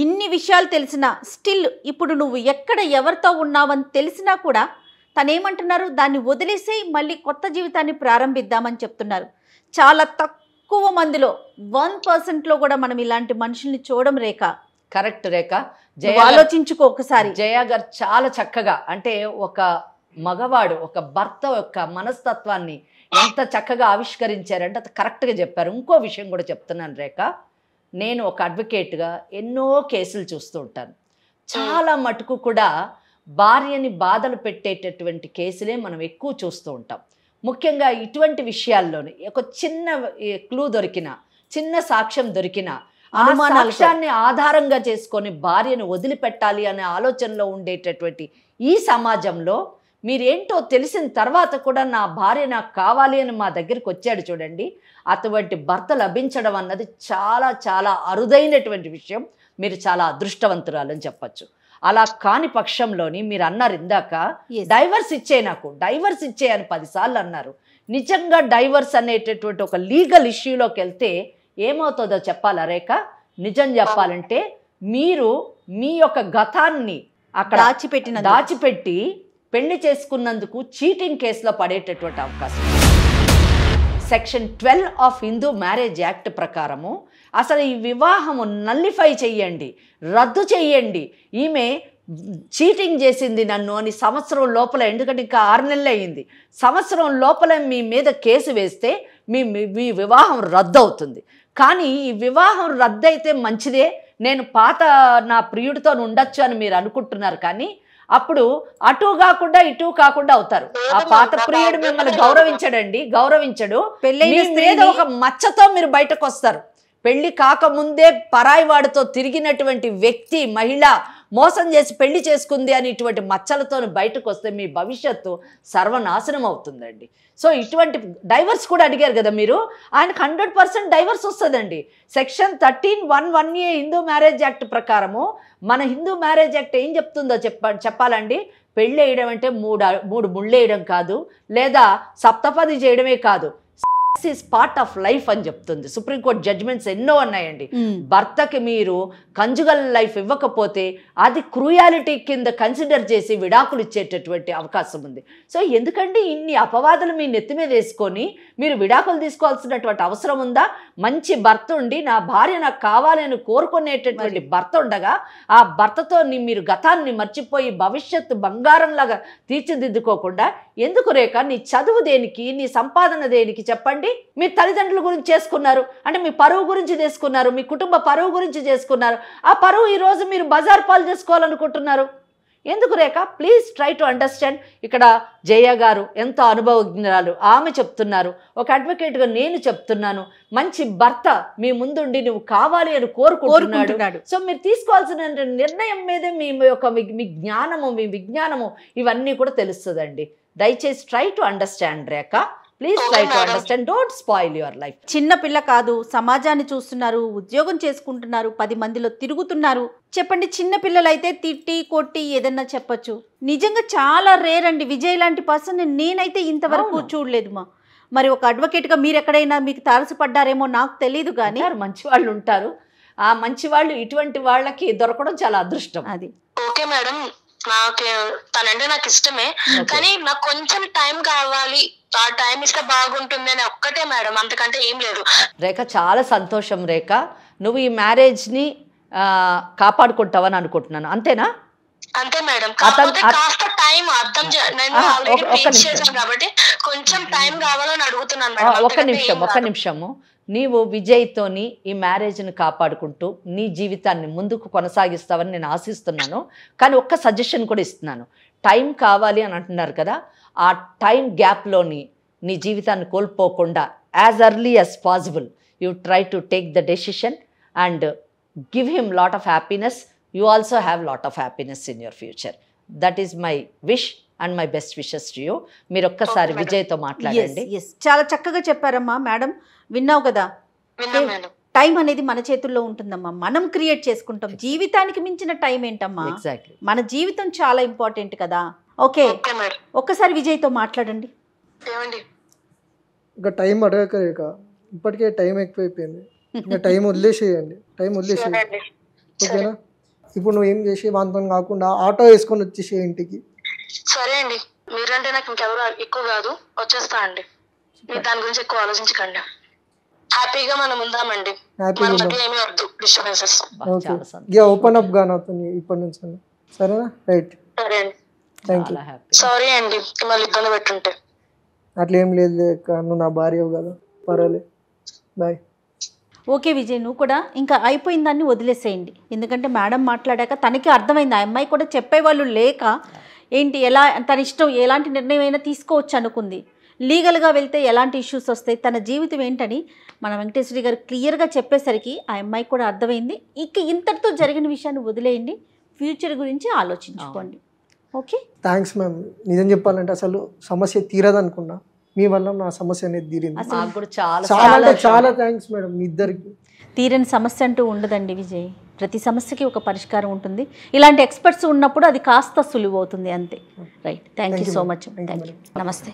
ఇన్ని విషయాలు తెలిసినా స్టిల్ ఇప్పుడు నువ్వు ఎక్కడ ఎవరితో ఉన్నావని తెలిసినా కూడా తనేమంటున్నారు, దాన్ని వదిలేసి మళ్ళీ కొత్త జీవితాన్ని ప్రారంభిద్దామని చెప్తున్నారు. చాలా తక్కువ మందిలో 1%లో కూడా మనం ఇలాంటి మనుషుల్ని చూడడం. రేఖ కరెక్ట్. రేఖ ఆలోచించుకో ఒకసారి. జయ గారు చాలా చక్కగా, అంటే ఒక మగవాడు ఒక భర్త యొక్క మనస్తత్వాన్ని ఎంత చక్కగా ఆవిష్కరించారంటే అది కరెక్ట్గా చెప్పారు. ఇంకో విషయం కూడా చెప్తున్నాను రేఖ, నేను ఒక అడ్వకేట్గా ఎన్నో కేసులు చూస్తూ ఉంటాను. చాలా మటుకు కూడా భార్యని బాధలు పెట్టేటటువంటి కేసులే మనం ఎక్కువ చూస్తూ ఉంటాం. ముఖ్యంగా ఇటువంటి విషయాల్లోనే ఒక చిన్న క్లూ దొరికిన, చిన్న సాక్ష్యం దొరికిన, ఆ సాక్ష్యాన్ని ఆధారంగా చేసుకొని భార్యను వదిలిపెట్టాలి అనే ఆలోచనలో ఉండేటటువంటి ఈ సమాజంలో మీరేంటో తెలిసిన తర్వాత కూడా నా భార్య నాకు కావాలి అని మా దగ్గరికి వచ్చాడు చూడండి, అటువంటి భర్త లభించడం అన్నది చాలా చాలా అరుదైనటువంటి విషయం. మీరు చాలా అదృష్టవంతురాలని చెప్పచ్చు. అలా కాని పక్షంలోని మీరు అన్నారు ఇందాక, డైవర్స్ ఇచ్చే, నాకు డైవర్స్ ఇచ్చే అని 10 సార్లు అన్నారు. నిజంగా డైవర్స్ అనేటటువంటి ఒక లీగల్ ఇష్యూలోకి వెళ్తే ఏమవుతుందో చెప్పాలా రేఖ? నిజం చెప్పాలంటే మీరు మీ యొక్క గతాన్ని అక్కడ దాచిపెట్టి పెళ్లి చేసుకున్నందుకు చీటింగ్ కేసులో పడేటటువంటి అవకాశం. Section 12 of Hindu marriage act ప్రకారము అసలు ఈ వివాహము నల్లిఫై చెయ్యండి, రద్దు చెయ్యండి. ఈమె చీటింగ్ చేసింది నన్ను అని సంవత్సరం లోపల, ఎందుకంటే ఇంకా 6 నెలలు అయ్యింది, సంవత్సరం లోపల మీ మీద కేసు వేస్తే మీ వివాహం రద్దు అవుతుంది. కానీ ఈ వివాహం రద్దు అయితే మంచిదే, నేను పాత నా ప్రియుడితో ఉండొచ్చు అని మీరు అనుకుంటున్నారు. కానీ అప్పుడు అటు కాకుండా ఇటు కాకుండా అవుతారు. ఆ పాత ప్రియుడు మిమ్మల్ని గౌరవించడు. మీ మీద ఒక మచ్చతో మీరు బయటకు వస్తారు. పెళ్లి కాకముందే పరాయి వాడితో తిరిగినటువంటి వ్యక్తి, మహిళ మోసం చేసి పెళ్లి చేసుకుంది అని ఇటువంటి మచ్చలతో బయటకు వస్తే మీ భవిష్యత్తు సర్వనాశనం అవుతుందండి. సో ఇటువంటి డైవర్స్ కూడా అడిగారు కదా మీరు, ఆయనకు 100% డైవర్స్ వస్తుందండి. Section 13(1)(1)A Hindu marriage act ప్రకారము, మన హిందూ మ్యారేజ్ యాక్ట్ ఏం చెప్తుందో చెప్పాలండి. పెళ్ళి వేయడం అంటే మూడు ముళ్ళు వేయడం కాదు, లేదా సప్తపది చేయడమే కాదు, ఈజ్ పార్ట్ ఆఫ్ లైఫ్ అని చెప్తుంది. సుప్రీంకోర్టు జడ్జ్మెంట్స్ ఎన్నో ఉన్నాయండి. భర్తకి మీరు కంజుగల్ లైఫ్ ఇవ్వకపోతే అది క్రూయాలిటీ కింద కన్సిడర్ చేసి విడాకులు ఇచ్చేటటువంటి అవకాశం ఉంది. సో ఎందుకండి ఇన్ని అపవాదులు మీ నెత్తి మీద వేసుకొని మీరు విడాకులు తీసుకోవాల్సినటువంటి అవసరం ఉందా? మంచి భర్త ఉండి నా భార్య నాకు కావాలని కోరుకునేటటువంటి భర్త ఉండగా ఆ భర్తతో మీరు గతాన్ని మర్చిపోయి భవిష్యత్తు బంగారంలాగా తీర్చిదిద్దుకోకుండా ఎందుకు రేఖ? నీ చదువు దేనికి, నీ సంపాదన దేనికి చెప్పండి? మీ తల్లిదండ్రుల గురించి చేసుకున్నారు అంటే మీ పరువు గురించి చేసుకున్నారు, మీ కుటుంబ పరువు గురించి చేసుకున్నారు. ఆ పరువు ఈ రోజు మీరు బజార్ పాలు చేసుకోవాలనుకుంటున్నారు. ఎందుకు Rekha? Please try to understand. ఇక్కడ జయ గారు ఎంతో అనుభవజ్ఞురాలు, ఆమె చెప్తున్నారు, ఒక అడ్వకేట్గా నేను చెప్తున్నాను, మంచి భర్త మీ ముందుండి నువ్వు కావాలి అని కోరుకుంటున్నాడు. సో మీరు తీసుకోవాల్సిన నిర్ణయం మీదే మీ యొక్క మీ జ్ఞానము, మీ విజ్ఞానము ఇవన్నీ కూడా తెలుస్తుందండి. దయచేసి try to understand Rekha. Please try to understand, don't spoil your life. చిన్న పిల్ల కాదు, సమాజాన్ని చూస్తున్నారు, ఉద్యోగం చేసుకుంటున్నారు, 10 మందిలో తిరుగుతున్నారు. చెప్పండి, చిన్న పిల్లలైతే తిట్టి కొట్టి ఏదన్నా చెప్పచ్చు. నిజంగా చాలా రేర్ అండి విజయ్ లాంటి పర్సన్ నేనైతే ఇంతవరకు చూడలేదు. మరి ఒక అడ్వకేట్గా మీరు ఎక్కడైనా మీకు తారసపడ్డారేమో నాకు తెలియదు, కానీ మంచి వాళ్ళు ఉంటారు. ఆ మంచి వాళ్ళు ఇటువంటి వాళ్ళకి దొరకడం చాలా అదృష్టం. అది ఓకే మేడం, నాకు తనంటే నాకు ఇష్టమే, కానీ నాకు కొంచెం టైం కావాలి ఆ టైం ఇస్తే బాగుంటుంది అని ఒక్కటే మేడం, అంతకంటే ఏం లేదు. రేఖ చాలా సంతోషం రేఖ, నువ్వు ఈ మ్యారేజ్ని కాపాడుకుంటావని అనుకుంటున్నాను, అంతేనా? అంతే మేడం, కాకపోతే కాస్త టైం అర్థం నేను ఆల్రెడీ ఫేస్ చేశాను కాబట్టి కొంచెం టైం కావాలని అడుగుతున్నాను మేడం. ఒక్క నిమిషము నీవు విజయ్తోని ఈ మ్యారేజ్ని కాపాడుకుంటూ నీ జీవితాన్ని ముందుకు కొనసాగిస్తావని నేను ఆశిస్తున్నాను. కానీ ఒక్క సజెషన్ కూడా ఇస్తున్నాను, టైం కావాలి అని అంటున్నారు కదా, ఆ టైం గ్యాప్లోని నీ జీవితాన్ని కోల్పోకుండా as early as possible you try to take the decision and give him lot of happiness. You also have lot of happiness in your future. That is my wish and my best wishes to you. మీరు ఒక్కసారి విజయ్తో మాట్లాడండి. చాలా చక్కగా చెప్పారమ్మా మేడం, విన్నావు కదా. టైం అనేది మన చేతుల్లో ఉంటుందమ్మా, మనం క్రియేట్ చేసుకుంటాం. జీవితానికి మించిన టైం ఏంటమ్మా? ఎగ్జాక్ట్లీ, మన జీవితం చాలా ఇంపార్టెంట్ కదా. ఓకే, ఒక్కసారి విజయ్తో మాట్లాడండి. ఇంకా టైం అడగక ఇప్పటికే టైం ఎక్కువైపోయింది, ఇంకా టైం వదిలేసేయండి, ఓకేనా? ఇప్పుడు నువ్వు ఏం చేసి వాంతో కాకుండా ఆటో వేసుకొని వచ్చేసే ఇంటికి. సరే అండి, మీరంటే నాకు ఇంకెవరు ఎక్కువ కాదు, వచ్చేస్తా అండి. మీరు దాని గురించి ఎక్కువ ఆలోచించకండి, హ్యాపీగా మనం ఉందామండి. ఏమీ వద్దు డిస్టర్బెన్సెస్. ఓపెన్ అప్ గా నాతో ఇప్పటి నుంచి, సరేనా? రైట్, సరే అండి, థ్యాంక్ యూ. సారీ అండి మిమ్మల్ని ఇబ్బంది పెట్టుంటే. అట్లా ఏం లేదు, నువ్వు నా భార్య కదా, పర్వాలేదు, బాయ్. ఓకే విజయ్, నువ్వు కూడా ఇంకా అయిపోయిన దాన్ని వదిలేసేయండి. ఎందుకంటే మేడం మాట్లాడాక తనకి అర్థమైంది, ఆ అమ్మాయి కూడా చెప్పేవాళ్ళు లేక ఏంటి ఎలా తన ఇష్టం ఎలాంటి నిర్ణయం అయినా తీసుకోవచ్చు అనుకుంది. లీగల్గా వెళ్తే ఎలాంటి ఇష్యూస్ వస్తాయి, తన జీవితం ఏంటని మన వెంకటేశ్వరి గారు క్లియర్గా చెప్పేసరికి ఆ అమ్మాయికి కూడా అర్థమైంది. ఇక ఇంతటితో జరిగిన విషయాన్ని వదిలేయండి, ఫ్యూచర్ గురించి ఆలోచించుకోండి. Okay, thanks ma'am. నిజం చెప్పాలంటే అసలు సమస్య తీరదనుకున్నా, మీ వల్ల నా సమస్య అనేది తీరింది. చాలా థ్యాంక్స్ మేడం, మీ ఇద్దరికి. తీరని సమస్య అంటూ ఉండదండి విజయ్, ప్రతి సమస్యకి ఒక పరిష్కారం ఉంటుంది. ఇలాంటి ఎక్స్పర్ట్స్ ఉన్నప్పుడు అది కాస్త సులువు అవుతుంది, అంతే. Right, thank you so much. Thank you, నమస్తే.